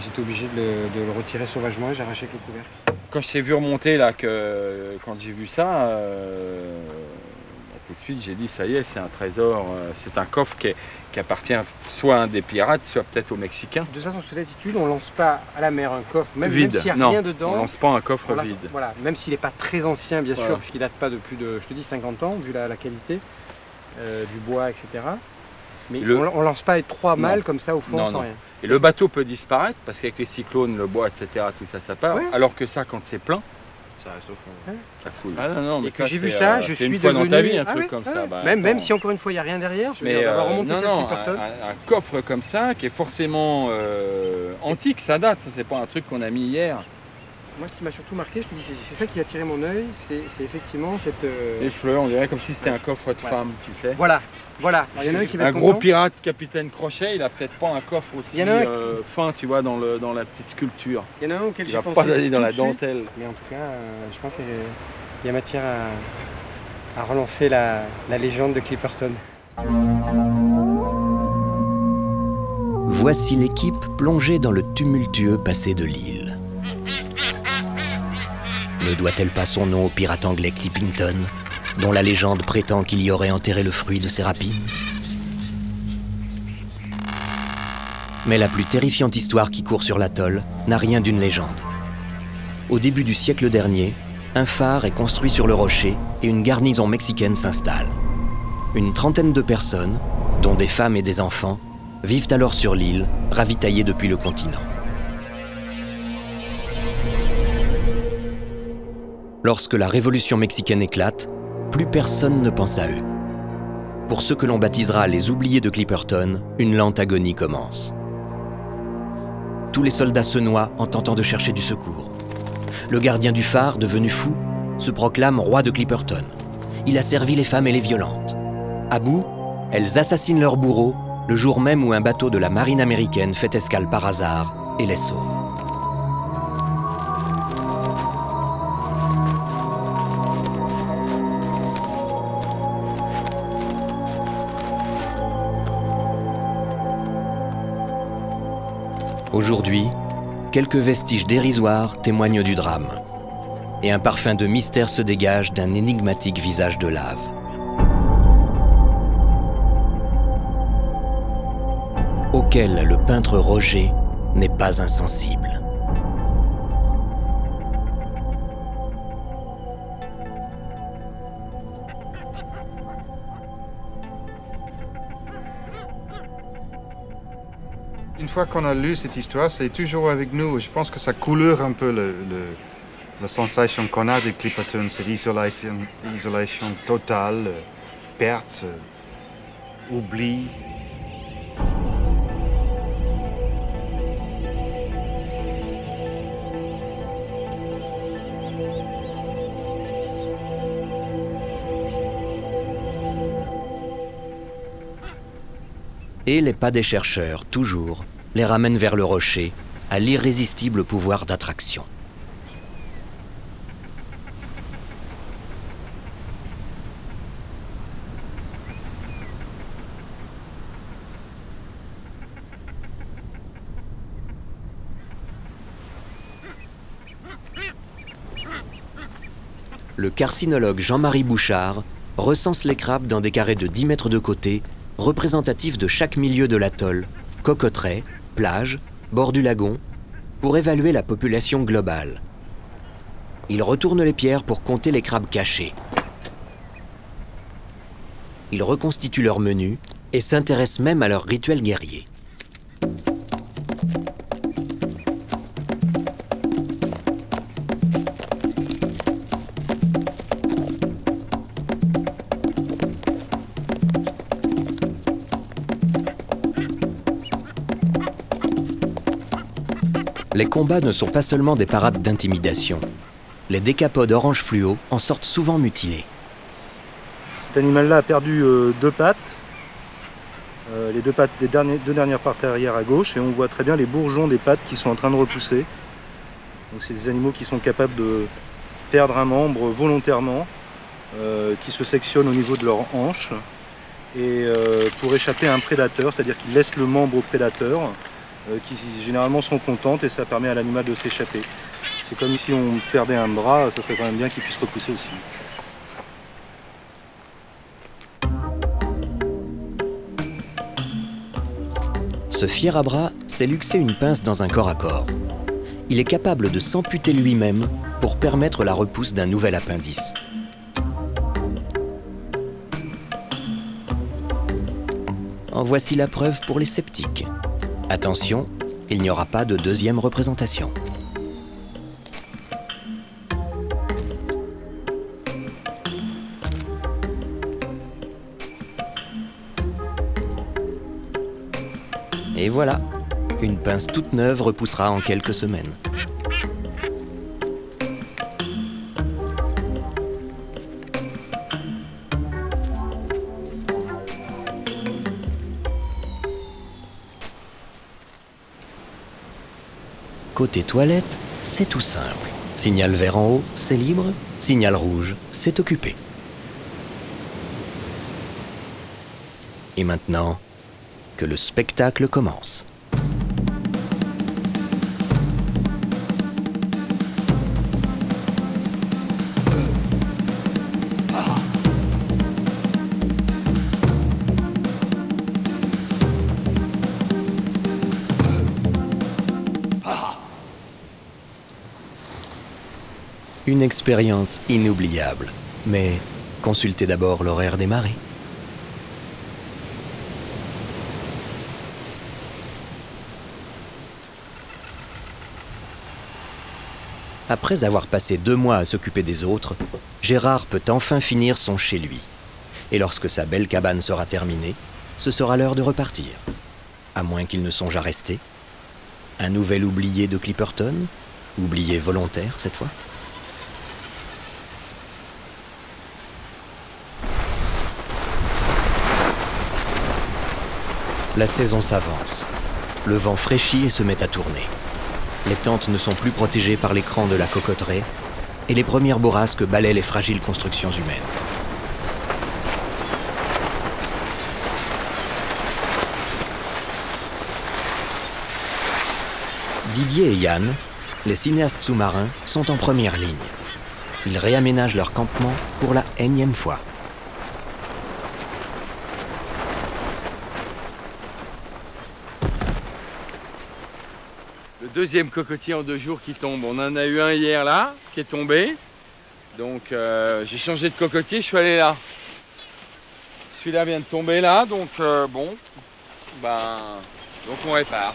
J'étais obligé de le retirer sauvagement et j'ai arraché avec le couvercle. Quand je t'ai vu remonter là, quand j'ai vu ça, tout de suite j'ai dit ça y est, c'est un trésor, c'est un coffre qui appartient soit à un des pirates, soit peut-être aux Mexicains. De toute façon, sous latitude, on ne lance pas à la mer un coffre, même vide. Même s'il n'y a rien dedans. On ne lance pas un coffre vide. Voilà, même s'il n'est pas très ancien, bien sûr, puisqu'il date pas de plus de, je te dis, 50 ans, vu la qualité du bois, etc. Mais on ne lance pas 3 malles comme ça au fond sans rien. Et le bateau peut disparaître parce qu'avec les cyclones, le bois, etc., tout ça, ça part. Ouais. Alors que ça, quand c'est plein, ça reste au fond. Ça coule. Ah non, mais et que j'ai vu ça, je suis une fois devenu... dans ta vie un truc comme ça. Bah, même si encore une fois il n'y a rien derrière, je vais remonter cette Clipperton. Un coffre comme ça qui est forcément antique, ça date. C'est pas un truc qu'on a mis hier. Moi, ce qui m'a surtout marqué, je te dis, c'est ça qui a attiré mon œil, c'est effectivement cette... Les fleurs, on dirait comme si c'était un coffre de femme, tu sais. Voilà. Il y en a un qui va être gros pirate, capitaine Crochet, il a peut-être pas un coffre aussi fin, tu vois, dans la petite sculpture. Il y en a un auquel j'ai pensé. Il va pas aller dans la dentelle. Mais en tout cas, je pense qu'il y a matière à relancer la légende de Clipperton. Voici l'équipe plongée dans le tumultueux passé de l'île. Ne doit-elle pas son nom au pirate anglais Clippington, dont la légende prétend qu'il y aurait enterré le fruit de ses rapines? Mais la plus terrifiante histoire qui court sur l'atoll n'a rien d'une légende. Au début du siècle dernier, un phare est construit sur le rocher et une garnison mexicaine s'installe. Une trentaine de personnes, dont des femmes et des enfants, vivent alors sur l'île, ravitaillées depuis le continent. Lorsque la révolution mexicaine éclate, plus personne ne pense à eux. Pour ceux que l'on baptisera les oubliés de Clipperton, une lente agonie commence. Tous les soldats se noient en tentant de chercher du secours. Le gardien du phare, devenu fou, se proclame roi de Clipperton. Il a servi les femmes et les violentes. À bout, elles assassinent leurs bourreaux le jour même où un bateau de la marine américaine fait escale par hasard et les sauve. Aujourd'hui, quelques vestiges dérisoires témoignent du drame, et un parfum de mystère se dégage d'un énigmatique visage de lave. Auquel le peintre Roger n'est pas insensible. Une fois qu'on a lu cette histoire, c'est toujours avec nous. Je pense que ça couleur un peu la sensation qu'on a de Clipperton, c'est l'isolation totale, perte, oubli. Et les pas des chercheurs, toujours, les ramènent vers le rocher, à l'irrésistible pouvoir d'attraction. Le carcinologue Jean-Marie Bouchard recense les crabes dans des carrés de 10 mètres de côté, représentatifs de chaque milieu de l'atoll, cocoteraies, plages, bord du lagon, pour évaluer la population globale. Il retourne les pierres pour compter les crabes cachés. Il reconstitue leur menu et s'intéresse même à leur rituel guerrier. Les combats ne sont pas seulement des parades d'intimidation. Les décapodes orange fluo en sortent souvent mutilés. Cet animal-là a perdu 2 pattes. Les deux dernières pattes arrière à gauche, et on voit très bien les bourgeons des pattes qui sont en train de repousser. Donc c'est des animaux qui sont capables de perdre un membre volontairement, qui se sectionnent au niveau de leur hanche, et pour échapper à un prédateur, c'est-à-dire qu'ils laissent le membre au prédateur, qui généralement sont contentes, et ça permet à l'animal de s'échapper. C'est comme si on perdait un bras, ça serait quand même bien qu'il puisse repousser aussi. Ce fier à bras s'est luxé une pince dans un corps à corps. Il est capable de s'amputer lui-même pour permettre la repousse d'un nouvel appendice. En voici la preuve pour les sceptiques. Attention, il n'y aura pas de deuxième représentation. Et voilà, une pince toute neuve repoussera en quelques semaines. Côté toilette, c'est tout simple. Signal vert en haut, c'est libre. Signal rouge, c'est occupé. Et maintenant, que le spectacle commence. Une expérience inoubliable, mais consultez d'abord l'horaire des marées. Après avoir passé 2 mois à s'occuper des autres, Gérard peut enfin finir son chez lui. Et lorsque sa belle cabane sera terminée, ce sera l'heure de repartir. À moins qu'il ne songe à rester. Un nouvel oublié de Clipperton? Oublié volontaire cette fois? La saison s'avance. Le vent fraîchit et se met à tourner. Les tentes ne sont plus protégées par l'écran de la cocotteraie et les premières bourrasques balaient les fragiles constructions humaines. Didier et Yann, les cinéastes sous-marins, sont en première ligne. Ils réaménagent leur campement pour la énième fois. Deuxième cocotier en 2 jours qui tombe. On en a eu un hier là, qui est tombé. Donc j'ai changé de cocotier, je suis allé là. Celui-là vient de tomber là, donc bon, donc on répare.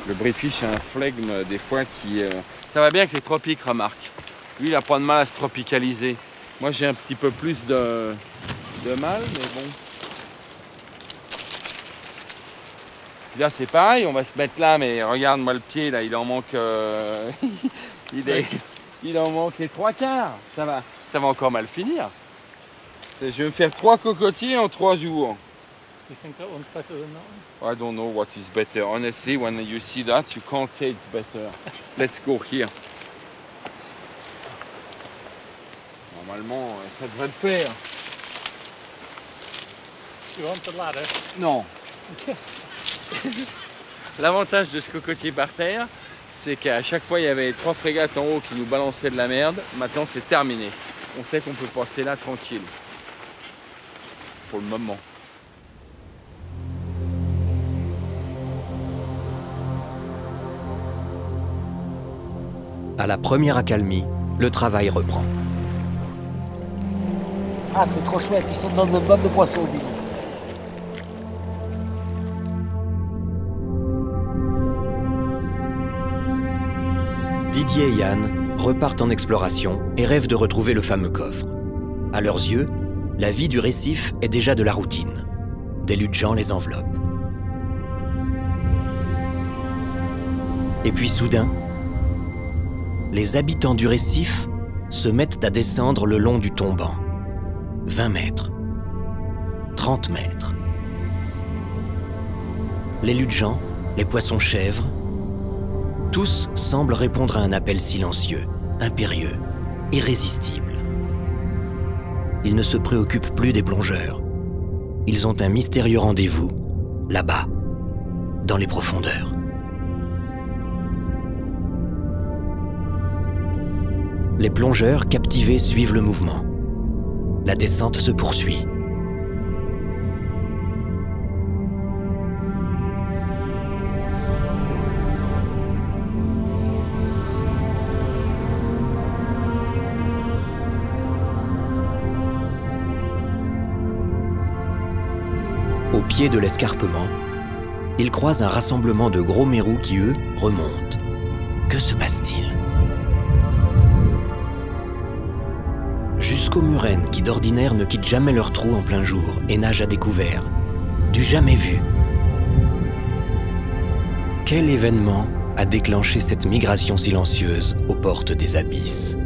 Le British a un flegme des fois qui... Ça va bien avec les tropiques, remarque. Lui, il a pas de mal à se tropicaliser. Moi, j'ai un petit peu plus de mal, mais bon. Là c'est pareil, on va se mettre là, mais regarde-moi le pied là, il en manque il en manque les 3/4. Ça va encore mal finir. Je vais me faire 3 cocotiers en 3 jours. You think that one's better than that one? I don't know what is better. Honestly, when you see that, you can't say it's better. Let's go here. Normalement, ça devrait le faire. You want the ladder? Non. L'avantage de ce cocotier par terre, c'est qu'à chaque fois il y avait 3 frégates en haut qui nous balançaient de la merde. Maintenant c'est terminé. On sait qu'on peut passer là tranquille. Pour le moment. À la première accalmie, le travail reprend. Ah, c'est trop chouette, ils sont dans un banc de poissons. Didier et Yann repartent en exploration et rêvent de retrouver le fameux coffre. À leurs yeux, la vie du récif est déjà de la routine. Des luttes-gens les enveloppent. Et puis soudain, les habitants du récif se mettent à descendre le long du tombant. 20 mètres, 30 mètres. Les lude-gens, les poissons-chèvres, tous semblent répondre à un appel silencieux, impérieux, irrésistible. Ils ne se préoccupent plus des plongeurs. Ils ont un mystérieux rendez-vous, là-bas, dans les profondeurs. Les plongeurs captivés suivent le mouvement. La descente se poursuit. Au pied de l'escarpement, ils croisent un rassemblement de gros mérous qui, eux, remontent. Que se passe-t-il? Jusqu'aux murènes qui d'ordinaire ne quittent jamais leur trou en plein jour et nagent à découvert. Du jamais vu. Quel événement a déclenché cette migration silencieuse aux portes des abysses?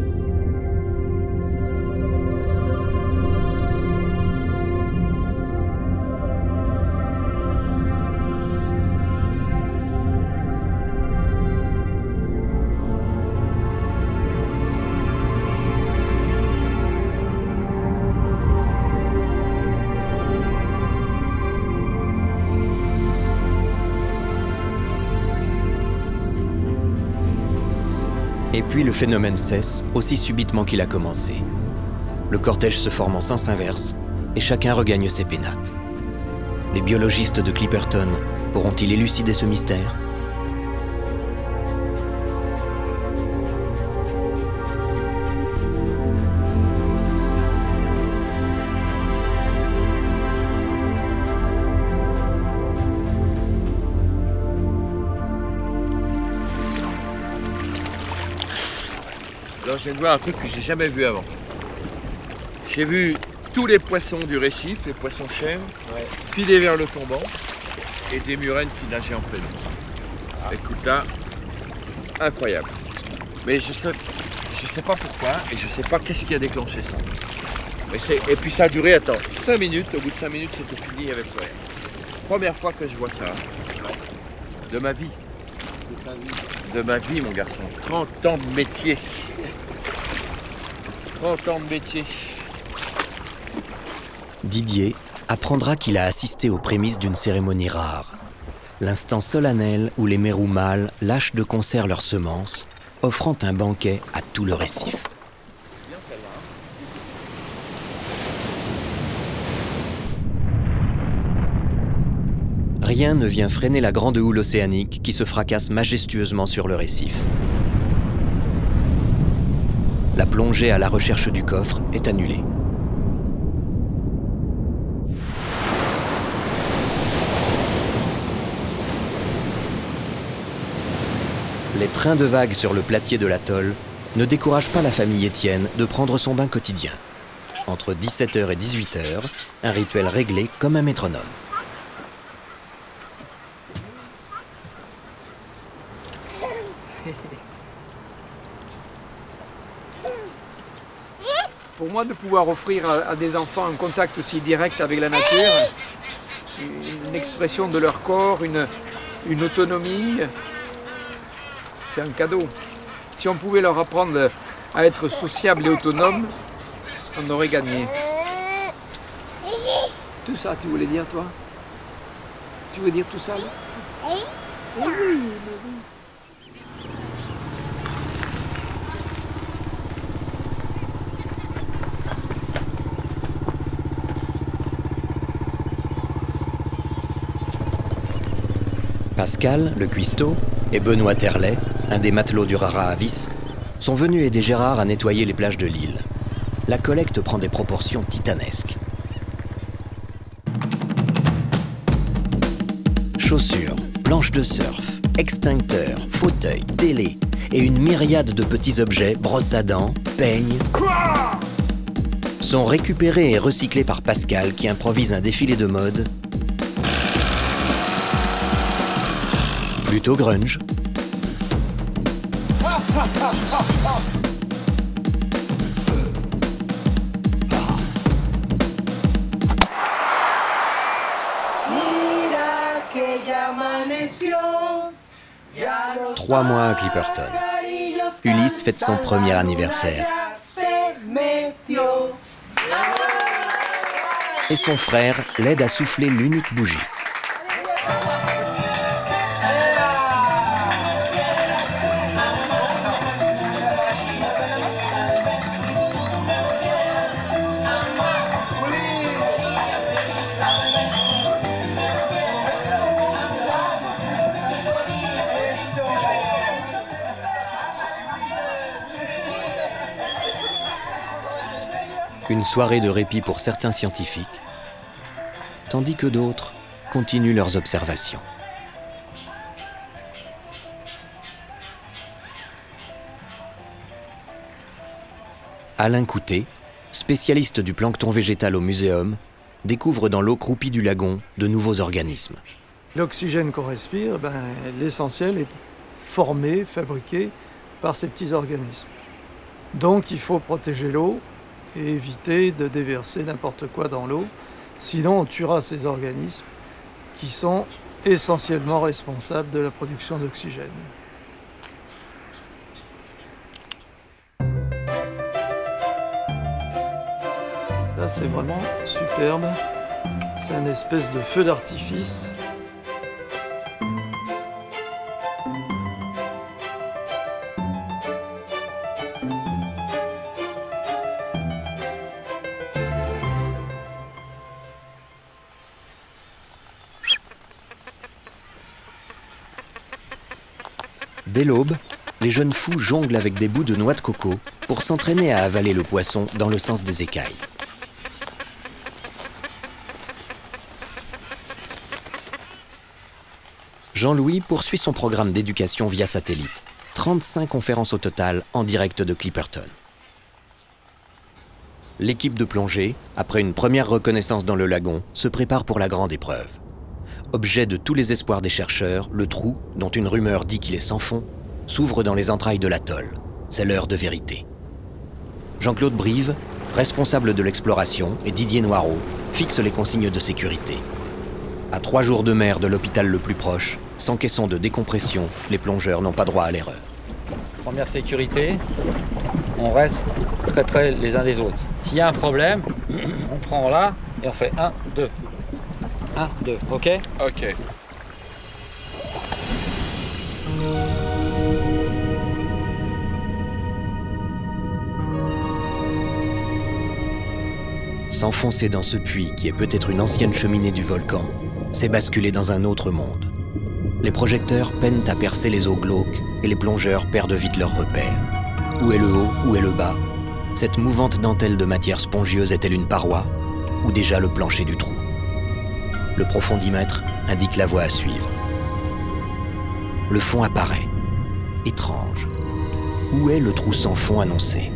Et puis le phénomène cesse aussi subitement qu'il a commencé. Le cortège se forme en sens inverse et chacun regagne ses pénates. Les biologistes de Clipperton pourront-ils élucider ce mystère? Alors je viens de voir un truc que j'ai jamais vu avant. J'ai vu tous les poissons du récif, les poissons chèvres, filer vers le tombant et des murènes qui nageaient en pleine eau. Écoute là, incroyable. Mais je sais pas pourquoi et je sais pas qu'est-ce qui a déclenché ça. Et puis ça a duré, attends, 5 minutes, au bout de 5 minutes c'était fini avec rien. Première fois que je vois ça, de ma vie. De ma vie mon garçon, 30 ans de métier. 30 ans de métier. Didier apprendra qu'il a assisté aux prémices d'une cérémonie rare. L'instant solennel où les mérous mâles lâchent de concert leurs semences, offrant un banquet à tout le récif. Rien ne vient freiner la grande houle océanique qui se fracasse majestueusement sur le récif. La plongée à la recherche du coffre est annulée. Les trains de vagues sur le platier de l'atoll ne découragent pas la famille Étienne de prendre son bain quotidien. Entre 17h et 18h, un rituel réglé comme un métronome. Pour moi, de pouvoir offrir à des enfants un contact aussi direct avec la nature, une expression de leur corps, une autonomie, c'est un cadeau. Si on pouvait leur apprendre à être sociables et autonomes, on aurait gagné. Tout ça, tu voulais dire, toi? Tu veux dire tout ça, là? Oui. Pascal, le cuistot, et Benoît Terlet, un des matelots du Rara à vis, sont venus aider Gérard à nettoyer les plages de l'île. La collecte prend des proportions titanesques. Chaussures, planches de surf, extincteurs, fauteuils, télé et une myriade de petits objets, brosses à dents, peignes, sont récupérés et recyclés par Pascal qui improvise un défilé de mode plutôt grunge. Trois mois à Clipperton. Ulysse fête son premier anniversaire. Et son frère l'aide à souffler l'unique bougie. Une soirée de répit pour certains scientifiques, tandis que d'autres continuent leurs observations. Alain Coutet, spécialiste du plancton végétal au muséum, découvre dans l'eau croupie du lagon de nouveaux organismes. L'oxygène qu'on respire, l'essentiel est formé, fabriqué par ces petits organismes. Donc il faut protéger l'eau et éviter de déverser n'importe quoi dans l'eau, sinon on tuera ces organismes qui sont essentiellement responsables de la production d'oxygène. Là c'est vraiment superbe, c'est une espèce de feu d'artifice. Dès l'aube, les jeunes fous jonglent avec des bouts de noix de coco pour s'entraîner à avaler le poisson dans le sens des écailles. Jean-Louis poursuit son programme d'éducation via satellite. 35 conférences au total en direct de Clipperton. L'équipe de plongée, après une première reconnaissance dans le lagon, se prépare pour la grande épreuve. Objet de tous les espoirs des chercheurs, le trou, dont une rumeur dit qu'il est sans fond, s'ouvre dans les entrailles de l'atoll. C'est l'heure de vérité. Jean-Claude Brive, responsable de l'exploration, et Didier Noireau fixent les consignes de sécurité. À 3 jours de mer de l'hôpital le plus proche, sans caisson de décompression, les plongeurs n'ont pas droit à l'erreur. Première sécurité, on reste très près les uns des autres. S'il y a un problème, on prend là et on fait 1, 2. 1, 2, ok? Ok. S'enfoncer dans ce puits qui est peut-être une ancienne cheminée du volcan, c'est basculer dans un autre monde. Les projecteurs peinent à percer les eaux glauques et les plongeurs perdent vite leurs repères. Où est le haut, où est le bas? Cette mouvante dentelle de matière spongieuse est-elle une paroi ou déjà le plancher du trou? Le profondimètre indique la voie à suivre. Le fond apparaît. Étrange. Où est le trou sans fond annoncé?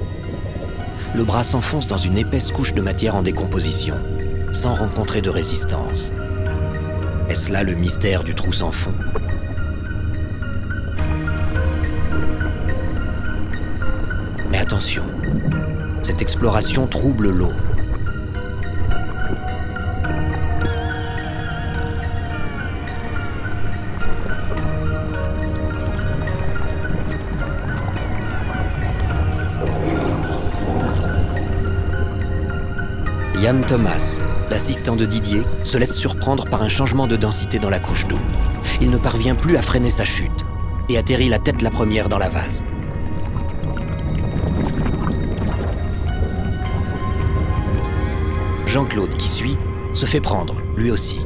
Le bras s'enfonce dans une épaisse couche de matière en décomposition, sans rencontrer de résistance. Est-ce là le mystère du trou sans fond? Mais attention, cette exploration trouble l'eau. Yann Thomas, l'assistant de Didier, se laisse surprendre par un changement de densité dans la couche d'eau. Il ne parvient plus à freiner sa chute et atterrit la tête la première dans la vase. Jean-Claude, qui suit, se fait prendre, lui aussi.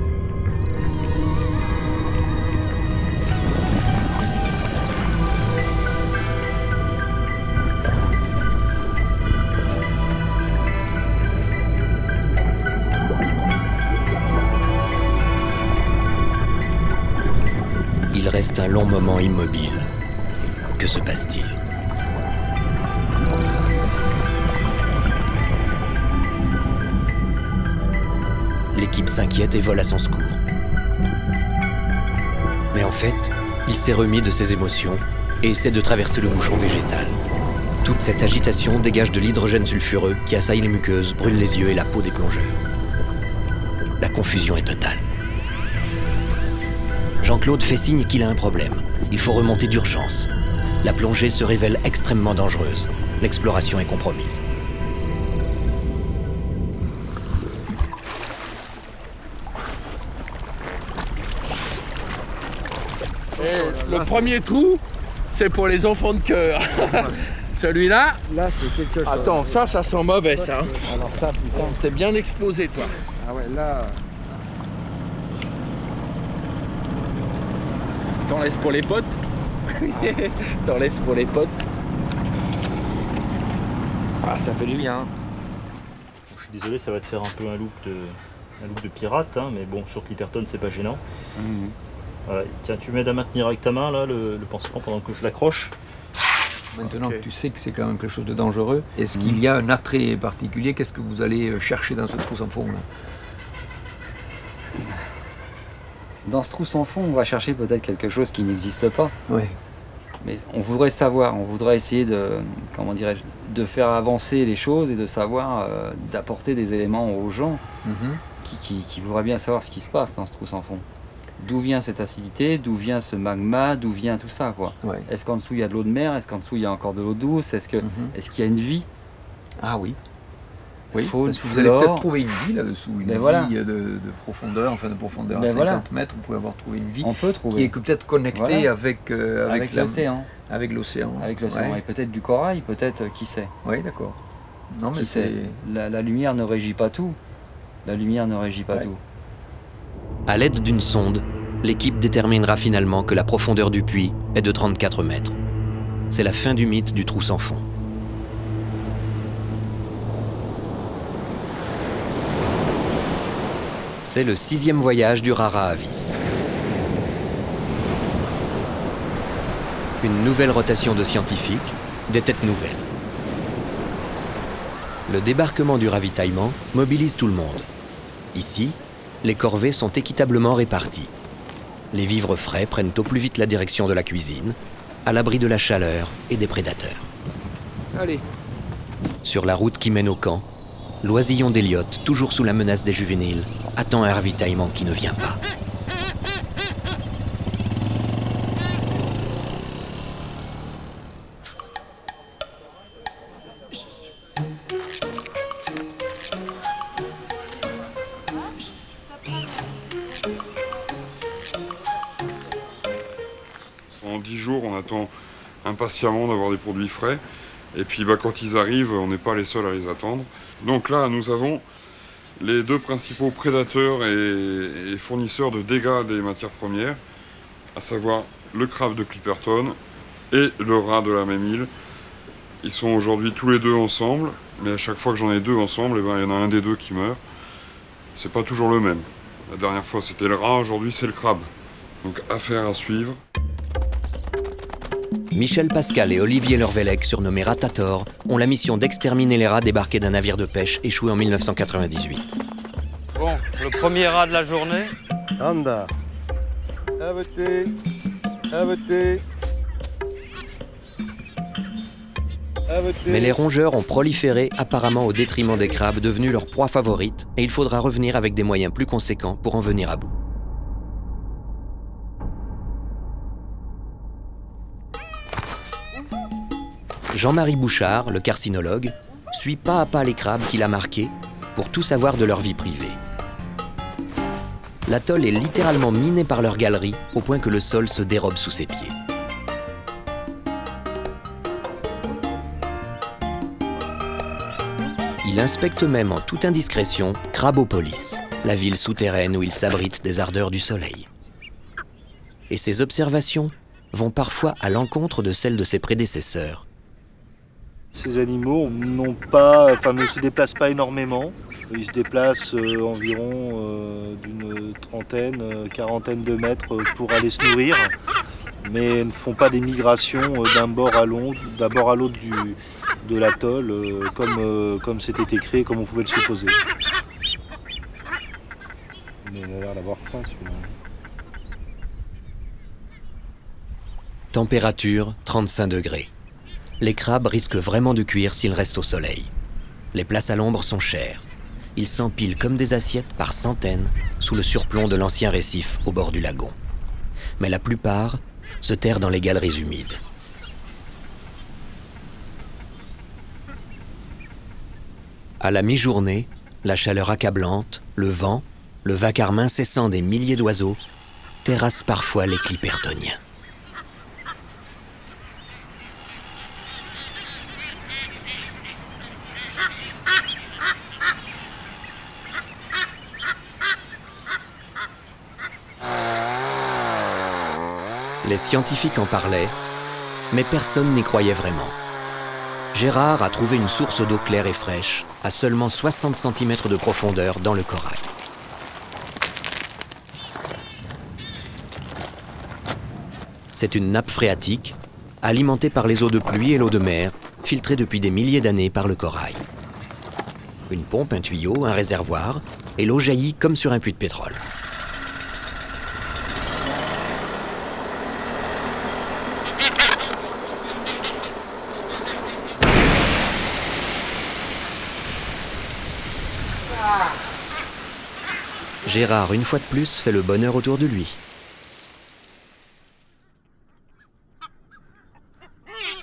Il reste un long moment immobile. Que se passe-t-il? L'équipe s'inquiète et vole à son secours. Mais en fait, il s'est remis de ses émotions et essaie de traverser le bouchon végétal. Toute cette agitation dégage de l'hydrogène sulfureux qui assaille les muqueuses, brûle les yeux et la peau des plongeurs. La confusion est totale. Jean-Claude fait signe qu'il a un problème. Il faut remonter d'urgence. La plongée se révèle extrêmement dangereuse. L'exploration est compromise. Le premier trou, c'est pour les enfants de cœur. Celui-là, là c'est quelque chose. Attends, ça sent mauvais ça. Alors ça, putain. T'es bien explosé toi. Ah ouais, là. T'en laisses pour les potes. T'en laisses pour les potes. Ah, ça fait du bien. Je suis désolé, ça va te faire un peu un look de pirate, hein, mais bon, sur Clipperton, c'est pas gênant. Voilà. Tiens, tu m'aides à maintenir avec ta main là le pansement pendant que je l'accroche. Maintenant que tu sais que c'est quand même quelque chose de dangereux, est-ce qu'il y a un attrait particulier? Qu'est-ce que vous allez chercher dans ce trou sans fond là? Dans ce trou sans fond, on va chercher peut-être quelque chose qui n'existe pas. Oui. Mais on voudrait savoir, on voudrait essayer de, comment dirais-je, de faire avancer les choses et de savoir, d'apporter des éléments aux gens qui voudraient bien savoir ce qui se passe dans ce trou sans fond. D'où vient cette acidité, d'où vient ce magma, d'où vient tout ça, quoi. Ouais. Est-ce qu'en dessous il y a de l'eau de mer, est-ce qu'en dessous il y a encore de l'eau douce, est-ce qu'il y a une vie? Ah oui. Oui, faune, parce que vous allez peut-être trouver une vie là-dessous, une vie voilà. de profondeur, enfin de profondeur à 50 mètres, vous pouvez avoir trouvé une vie qui est peut-être connectée avec l'océan. Avec l'océan. Avec l'océan, ouais. Et peut-être du corail, peut-être, qui sait. Oui, d'accord. Non, mais c'est... La lumière ne régit pas tout. La lumière ne régit pas tout. À l'aide d'une sonde, l'équipe déterminera finalement que la profondeur du puits est de 34 mètres. C'est la fin du mythe du trou sans fond. C'est le 6e voyage du Rara Avis. Une nouvelle rotation de scientifiques, des têtes nouvelles. Le débarquement du ravitaillement mobilise tout le monde. Ici, les corvées sont équitablement réparties. Les vivres frais prennent au plus vite la direction de la cuisine, à l'abri de la chaleur et des prédateurs. Allez. Sur la route qui mène au camp, l'oisillon d'Eliott, toujours sous la menace des juvéniles, attend un ravitaillement qui ne vient pas. En 10 jours, on attend impatiemment d'avoir des produits frais. Et puis quand ils arrivent, on n'est pas les seuls à les attendre. Donc là, nous avons les deux principaux prédateurs et fournisseurs de dégâts des matières premières, à savoir le crabe de Clipperton et le rat de la même île. Ils sont aujourd'hui tous les deux ensemble, mais à chaque fois que j'en ai deux ensemble, il y en a un des deux qui meurt. C'est pas toujours le même. La dernière fois c'était le rat, aujourd'hui c'est le crabe. Donc affaire à suivre. Michel Pascal et Olivier Lervellec, surnommés Ratator, ont la mission d'exterminer les rats débarqués d'un navire de pêche échoué en 1998. Bon, le premier rat de la journée. Anda. À voter. À voter. À voter. Mais les rongeurs ont proliféré apparemment au détriment des crabes devenus leur proie favorite et il faudra revenir avec des moyens plus conséquents pour en venir à bout. Jean-Marie Bouchard, le carcinologue, suit pas à pas les crabes qu'il a marqués pour tout savoir de leur vie privée. L'atoll est littéralement miné par leurs galeries au point que le sol se dérobe sous ses pieds. Il inspecte même en toute indiscrétion Crabopolis, la ville souterraine où il s'abrite des ardeurs du soleil. Et ses observations vont parfois à l'encontre de celles de ses prédécesseurs. Ces animaux ne se déplacent pas énormément. Ils se déplacent environ d'une trentaine, quarantaine de mètres pour aller se nourrir, mais ne font pas des migrations d'un bord à l'autre de l'atoll, comme c'était créé, comme on pouvait le supposer. Mais il a l'air d'avoir faim celui-là. Température 35 degrés. Les crabes risquent vraiment de cuire s'ils restent au soleil. Les places à l'ombre sont chères. Ils s'empilent comme des assiettes par centaines sous le surplomb de l'ancien récif au bord du lagon. Mais la plupart se terrent dans les galeries humides. À la mi-journée, la chaleur accablante, le vent, le vacarme incessant des milliers d'oiseaux terrassent parfois les clippertoniens. Les scientifiques en parlaient, mais personne n'y croyait vraiment. Gérard a trouvé une source d'eau claire et fraîche, à seulement 60 cm de profondeur dans le corail. C'est une nappe phréatique, alimentée par les eaux de pluie et l'eau de mer, filtrée depuis des milliers d'années par le corail. Une pompe, un tuyau, un réservoir, et l'eau jaillit comme sur un puits de pétrole. Gérard, une fois de plus, fait le bonheur autour de lui.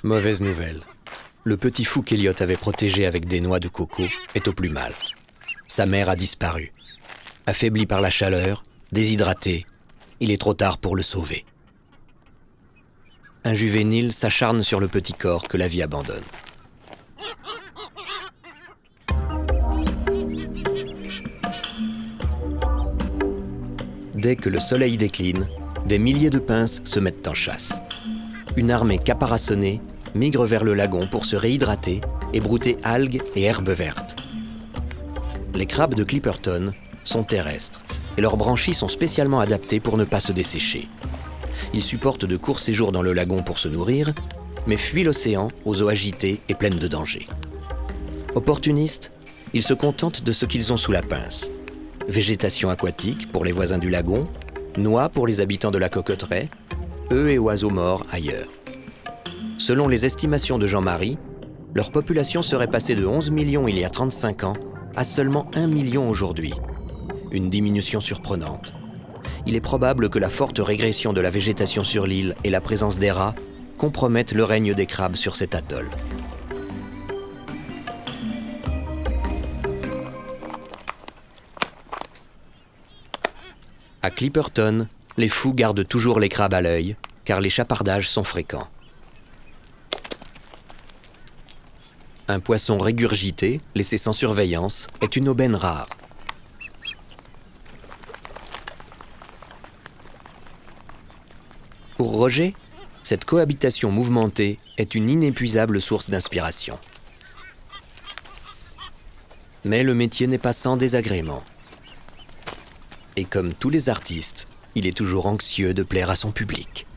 Mauvaise nouvelle. Le petit fou qu'Eliott avait protégé avec des noix de coco est au plus mal. Sa mère a disparu. Affaibli par la chaleur, déshydraté, il est trop tard pour le sauver. Un juvénile s'acharne sur le petit corps que la vie abandonne. Dès que le soleil décline, des milliers de pinces se mettent en chasse. Une armée caparaçonnée migre vers le lagon pour se réhydrater et brouter algues et herbes vertes. Les crabes de Clipperton sont terrestres et leurs branchies sont spécialement adaptées pour ne pas se dessécher. Ils supportent de courts séjours dans le lagon pour se nourrir, mais fuient l'océan aux eaux agitées et pleines de dangers. Opportunistes, ils se contentent de ce qu'ils ont sous la pince. Végétation aquatique pour les voisins du lagon, noix pour les habitants de la Cocotteraie, œufs et oiseaux morts ailleurs. Selon les estimations de Jean-Marie, leur population serait passée de 11 millions il y a 35 ans à seulement 1 million aujourd'hui. Une diminution surprenante. Il est probable que la forte régression de la végétation sur l'île et la présence des rats compromettent le règne des crabes sur cet atoll. À Clipperton, les fous gardent toujours les crabes à l'œil, car les chapardages sont fréquents. Un poisson régurgité, laissé sans surveillance, est une aubaine rare. Pour Roger, cette cohabitation mouvementée est une inépuisable source d'inspiration. Mais le métier n'est pas sans désagréments. Et comme tous les artistes, il est toujours anxieux de plaire à son public.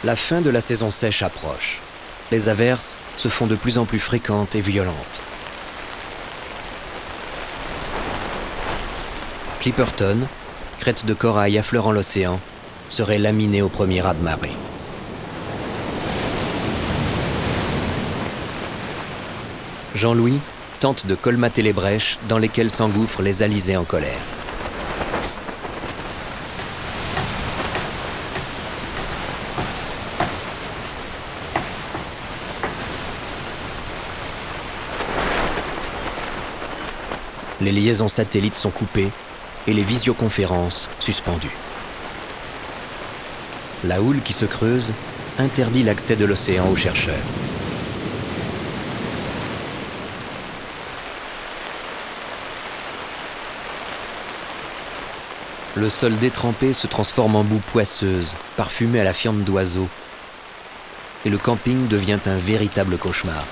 La fin de la saison sèche approche. Les averses se font de plus en plus fréquentes et violentes. Clipperton, crête de corail affleurant l'océan, serait laminée au premier raz-de-marée. Jean-Louis tente de colmater les brèches dans lesquelles s'engouffrent les alizés en colère. Les liaisons satellites sont coupées et les visioconférences suspendues. La houle qui se creuse interdit l'accès de l'océan aux chercheurs. Le sol détrempé se transforme en boue poisseuse, parfumée à la fiente d'oiseaux. et le camping devient un véritable cauchemar.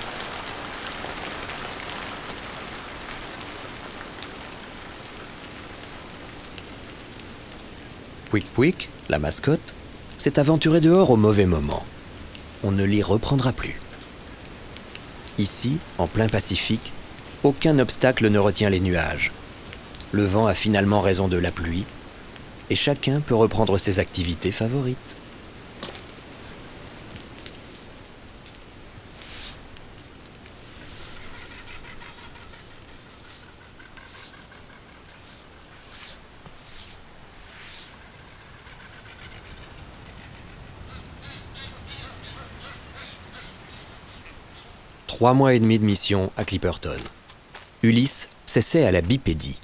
Pouic Pouic, la mascotte, s'est aventurée dehors au mauvais moment. On ne l'y reprendra plus. Ici, en plein Pacifique, aucun obstacle ne retient les nuages. Le vent a finalement raison de la pluie, et chacun peut reprendre ses activités favorites. Trois mois et demi de mission à Clipperton. Ulysse s'essaie à la bipédie.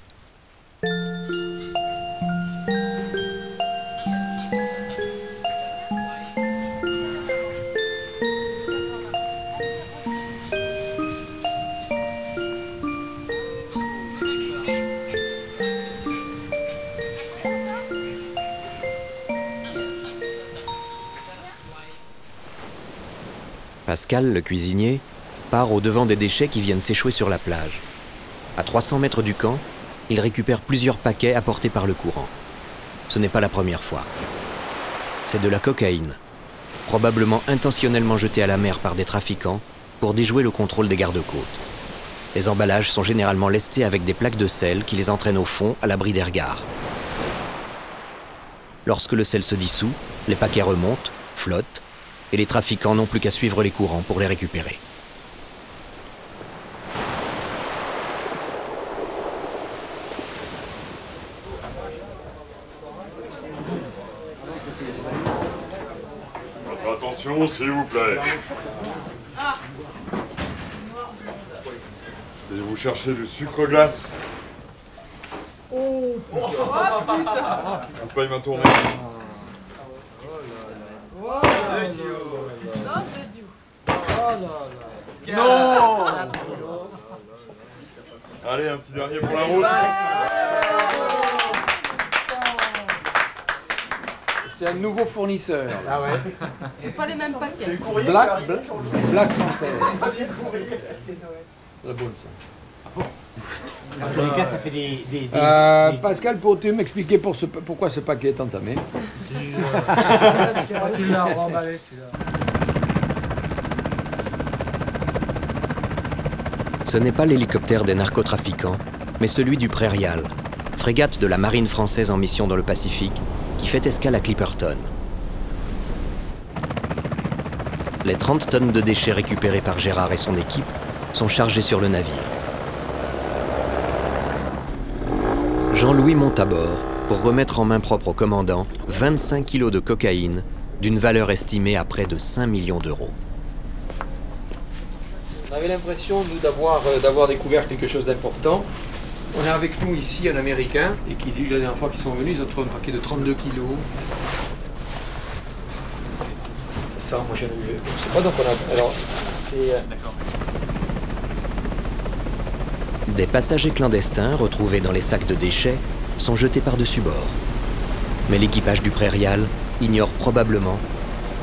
Pascal, le cuisinier, part au-devant des déchets qui viennent s'échouer sur la plage. À 300 mètres du camp, il récupère plusieurs paquets apportés par le courant. Ce n'est pas la première fois. C'est de la cocaïne, probablement intentionnellement jetée à la mer par des trafiquants pour déjouer le contrôle des gardes-côtes. Les emballages sont généralement lestés avec des plaques de sel qui les entraînent au fond à l'abri des regards. Lorsque le sel se dissout, les paquets remontent, flottent, et les trafiquants n'ont plus qu'à suivre les courants pour les récupérer. Votre attention, s'il vous plaît. Et vous cherchez du sucre glace. Oh putain! Je vous paye ma tournée. Non! Allez, un petit dernier pour la route. C'est un nouveau fournisseur. Ah ouais? C'est pas les mêmes paquets. Black Monster. La bonne ça. Dans tous les cas, ça fait des Pascal, peux-tu m'expliquer pourquoi ce paquet est entamé? Tu l'as remballé celui-là. Ce n'est pas l'hélicoptère des narcotrafiquants, mais celui du Prairial, frégate de la marine française en mission dans le Pacifique, qui fait escale à Clipperton. Les 30 tonnes de déchets récupérés par Gérard et son équipe sont chargées sur le navire. Jean-Louis monte à bord pour remettre en main propre au commandant 25 kilos de cocaïne d'une valeur estimée à près de 5 millions d'euros. On avait l'impression, nous, d'avoir découvert quelque chose d'important. On a avec nous ici un Américain, et qui dit la dernière fois qu'ils sont venus, ils ont trouvé un paquet de 32 kilos. C'est ça, moi je ne sais pas, donc on a... Alors, c'est... D'accord. Des passagers clandestins retrouvés dans les sacs de déchets sont jetés par-dessus bord. Mais l'équipage du Prairial ignore probablement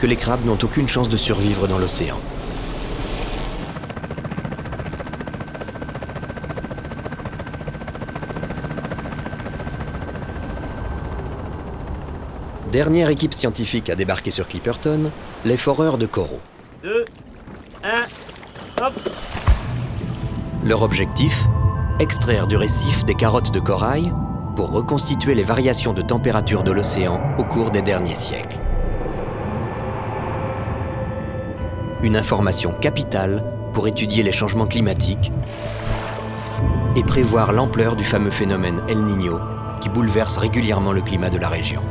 que les crabes n'ont aucune chance de survivre dans l'océan. Dernière équipe scientifique à débarquer sur Clipperton, les foreurs de coraux. 2, 1, hop! Leur objectif, extraire du récif des carottes de corail pour reconstituer les variations de température de l'océan au cours des derniers siècles. Une information capitale pour étudier les changements climatiques et prévoir l'ampleur du fameux phénomène El Niño qui bouleverse régulièrement le climat de la région.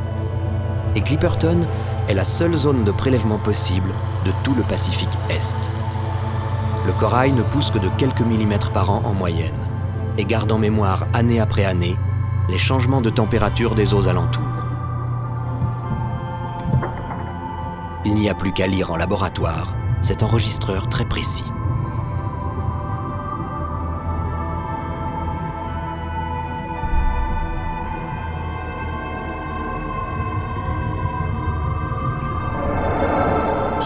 Et Clipperton est la seule zone de prélèvement possible de tout le Pacifique Est. Le corail ne pousse que de quelques millimètres par an en moyenne et garde en mémoire année après année les changements de température des eaux alentours. Il n'y a plus qu'à lire en laboratoire cet enregistreur très précis.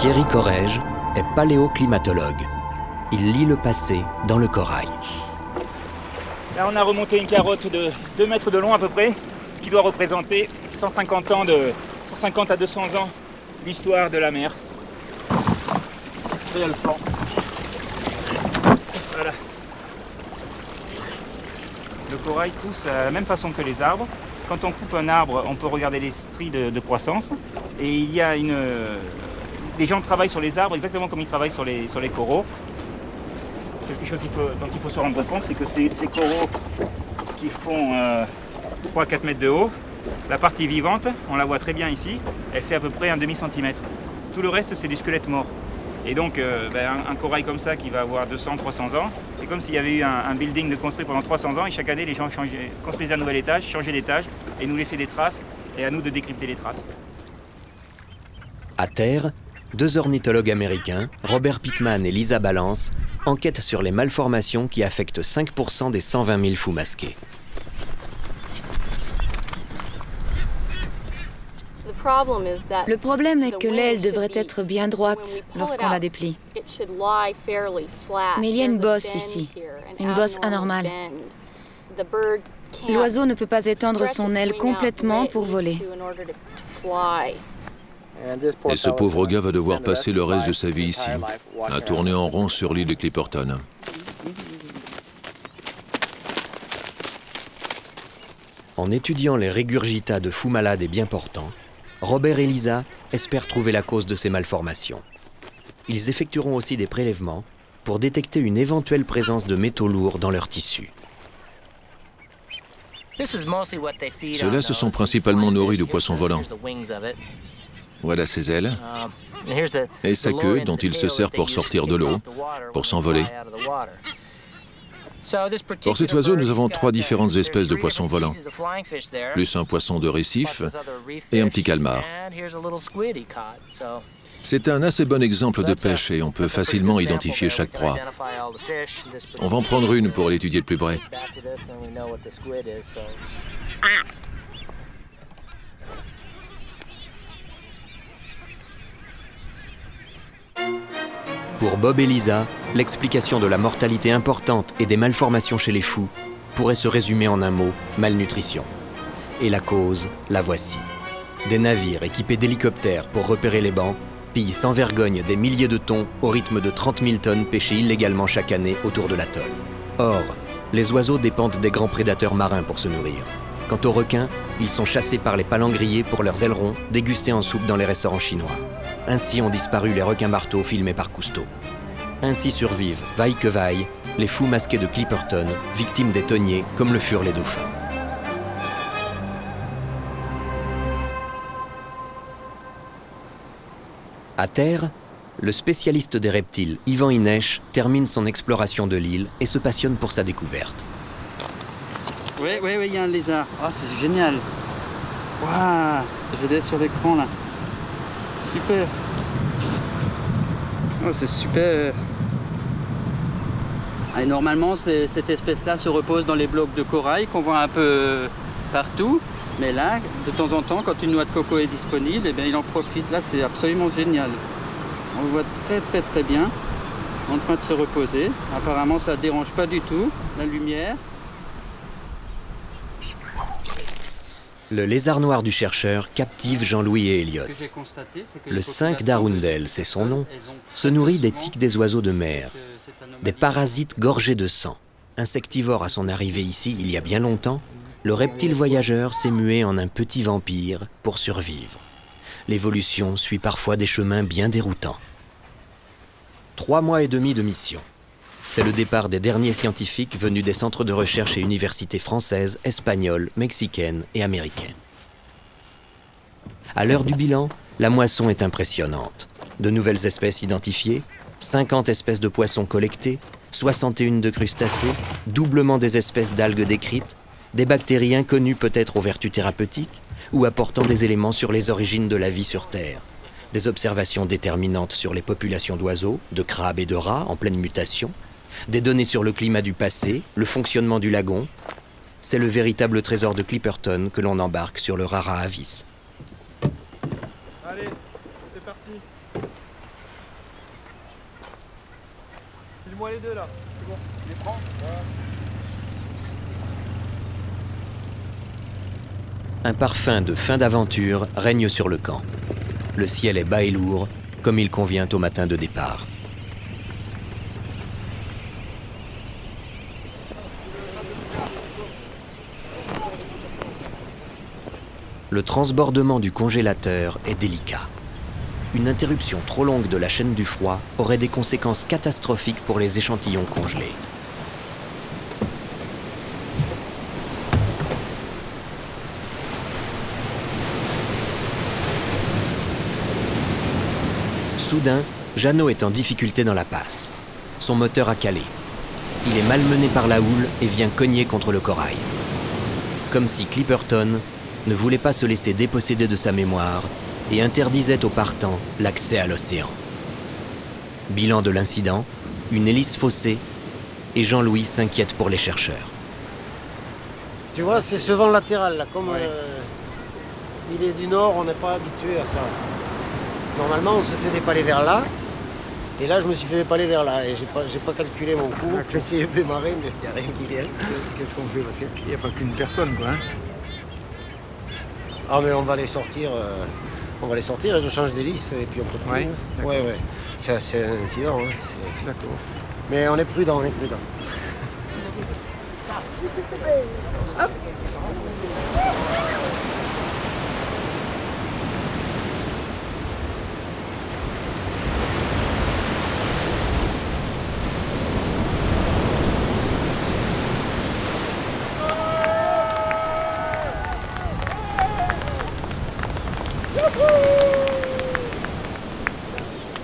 Thierry Corrège est paléoclimatologue. Il lit le passé dans le corail. Là, on a remonté une carotte de 2 mètres de long à peu près, ce qui doit représenter 150 à 200 ans d'histoire de la mer. Il y a le plan. Voilà. Le corail pousse de la même façon que les arbres. Quand on coupe un arbre, on peut regarder les stries de croissance. Et il y a les gens travaillent sur les arbres exactement comme ils travaillent sur les coraux. Quelque chose dont il faut se rendre compte, c'est que ces coraux qui font 3-4 mètres de haut, la partie vivante, on la voit très bien ici, elle fait à peu près un demi-centimètre. Tout le reste, c'est du squelette mort. Et donc, un corail comme ça qui va avoir 200-300 ans, c'est comme s'il y avait eu un building de construit pendant 300 ans et chaque année, les gens construisaient un nouvel étage, changeaient d'étage et nous laissaient des traces et à nous de décrypter les traces. À terre, 2 ornithologues américains, Robert Pittman et Lisa Balance, enquêtent sur les malformations qui affectent 5% des 120 000 fous masqués. Le problème est que l'aile devrait être bien droite lorsqu'on la déplie. Mais il y a une bosse ici, une bosse anormale. L'oiseau ne peut pas étendre son aile complètement pour voler. Et ce pauvre gars va devoir passer le reste de sa vie ici, à tourner en rond sur l'île de Clipperton. En étudiant les régurgitats de fous malades et bien portants, Robert et Lisa espèrent trouver la cause de ces malformations. Ils effectueront aussi des prélèvements pour détecter une éventuelle présence de métaux lourds dans leurs tissus. Ceux-là se sont principalement nourris de poissons volants. Voilà ses ailes et sa queue dont il se sert pour sortir de l'eau, pour s'envoler. Pour cet oiseau, nous avons 3 différentes espèces de poissons volants, plus un poisson de récif et un petit calmar. C'est un assez bon exemple de pêche et on peut facilement identifier chaque proie. On va en prendre une pour l'étudier de plus près. Pour Bob et Lisa, l'explication de la mortalité importante et des malformations chez les fous pourrait se résumer en un mot, malnutrition. Et la cause, la voici. Des navires équipés d'hélicoptères pour repérer les bancs pillent sans vergogne des milliers de thons au rythme de 30 000 tonnes pêchées illégalement chaque année autour de l'atoll. Or, les oiseaux dépendent des grands prédateurs marins pour se nourrir. Quant aux requins, ils sont chassés par les palangriers pour leurs ailerons, dégustés en soupe dans les restaurants chinois. Ainsi ont disparu les requins-marteaux filmés par Cousteau. Ainsi survivent, vaille que vaille, les fous masqués de Clipperton, victimes des thoniers comme le furent les dauphins. À terre, le spécialiste des reptiles Yvan Inèche termine son exploration de l'île et se passionne pour sa découverte. Oui, il y a un lézard. Oh, c'est génial. Waouh, je l'ai sur l'écran là. Super. Oh, c'est super. Et normalement, cette espèce-là se repose dans les blocs de corail qu'on voit un peu partout. Mais là, de temps en temps, quand une noix de coco est disponible, eh bien, il en profite. Là, c'est absolument génial. On le voit très bien en train de se reposer. Apparemment, ça ne dérange pas du tout la lumière. Le lézard noir du chercheur captive Jean-Louis et Elliot. Le 5 d'Arundel, c'est son nom, se nourrit des tiques des oiseaux de mer, des parasites gorgés de sang. Insectivore à son arrivée ici il y a bien longtemps, le reptile voyageur s'est mué en un petit vampire pour survivre. L'évolution suit parfois des chemins bien déroutants. 3 mois et demi de mission. C'est le départ des derniers scientifiques venus des centres de recherche et universités françaises, espagnoles, mexicaines et américaines. À l'heure du bilan, la moisson est impressionnante. De nouvelles espèces identifiées, 50 espèces de poissons collectées, 61 de crustacés, doublement des espèces d'algues décrites, des bactéries inconnues peut-être aux vertus thérapeutiques ou apportant des éléments sur les origines de la vie sur Terre. Des observations déterminantes sur les populations d'oiseaux, de crabes et de rats en pleine mutation, des données sur le climat du passé, le fonctionnement du lagon. C'est le véritable trésor de Clipperton que l'on embarque sur le Rara Avis. Allez, c'est parti. Dis-moi les deux là, c'est bon. Tu les prends? Un parfum de fin d'aventure règne sur le camp. Le ciel est bas et lourd, comme il convient au matin de départ. Le transbordement du congélateur est délicat. Une interruption trop longue de la chaîne du froid aurait des conséquences catastrophiques pour les échantillons congelés. Soudain, Jeannot est en difficulté dans la passe. Son moteur a calé. Il est malmené par la houle et vient cogner contre le corail. Comme si Clipperton ne voulait pas se laisser déposséder de sa mémoire et interdisait aux partants l'accès à l'océan. Bilan de l'incident, une hélice faussée, et Jean-Louis s'inquiète pour les chercheurs. Tu vois, c'est ce vent latéral, là, comme il est du nord, on n'est pas habitué à ça. Normalement, on se fait dépaler vers là, et là, je me suis fait dépaler vers là, et j'ai pas calculé mon coup. J'ai essayé de démarrer, mais il n'y a rien qui vient. Qu'est-ce qu'on fait, Pascal? Il n'y a pas qu'une personne, quoi. Hein. Ah, mais on va les sortir. On va les sortir et je change d'hélice et puis on continue. Ouais. C'est un incident. Hein. D'accord. Mais on est prudent, Hop.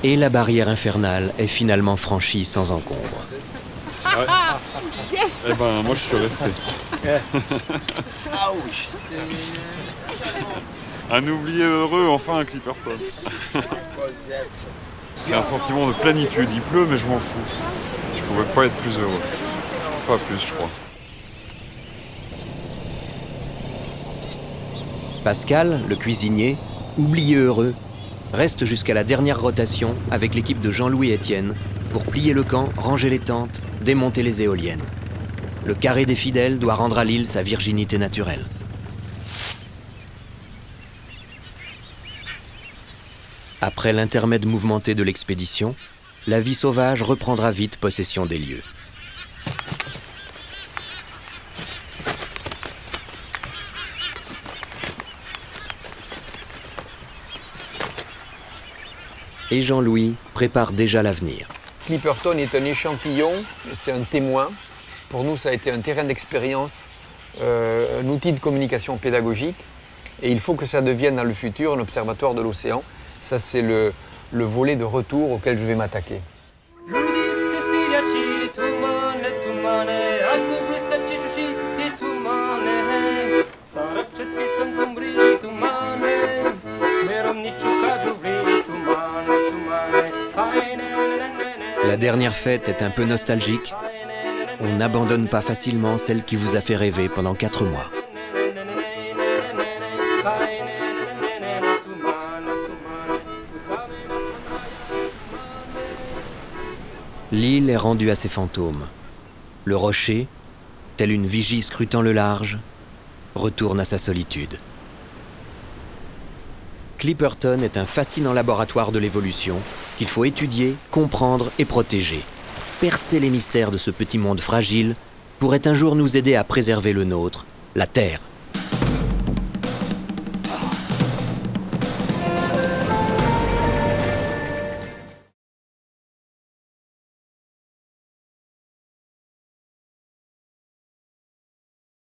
Et la barrière infernale est finalement franchie sans encombre. Ouais. Yes. Eh ben, moi je suis resté. Un oublié heureux, enfin un Clipperton. C'est un sentiment de plénitude. Il pleut, mais je m'en fous. Je pourrais pas être plus heureux. Pas plus, je crois. Pascal, le cuisinier, oublié heureux, reste jusqu'à la dernière rotation avec l'équipe de Jean-Louis et Étienne pour plier le camp, ranger les tentes, démonter les éoliennes. Le carré des fidèles doit rendre à l'île sa virginité naturelle. Après l'intermède mouvementé de l'expédition, la vie sauvage reprendra vite possession des lieux. Et Jean-Louis prépare déjà l'avenir. Clipperton est un échantillon, c'est un témoin. Pour nous, ça a été un terrain d'expérience, un outil de communication pédagogique. Et il faut que ça devienne dans le futur un observatoire de l'océan. Ça, c'est le volet de retour auquel je vais m'attaquer. La dernière fête est un peu nostalgique. On n'abandonne pas facilement celle qui vous a fait rêver pendant 4 mois. L'île est rendue à ses fantômes. Le rocher, tel une vigie scrutant le large, retourne à sa solitude. Clipperton est un fascinant laboratoire de l'évolution qu'il faut étudier, comprendre et protéger. Percer les mystères de ce petit monde fragile pourrait un jour nous aider à préserver le nôtre, la Terre.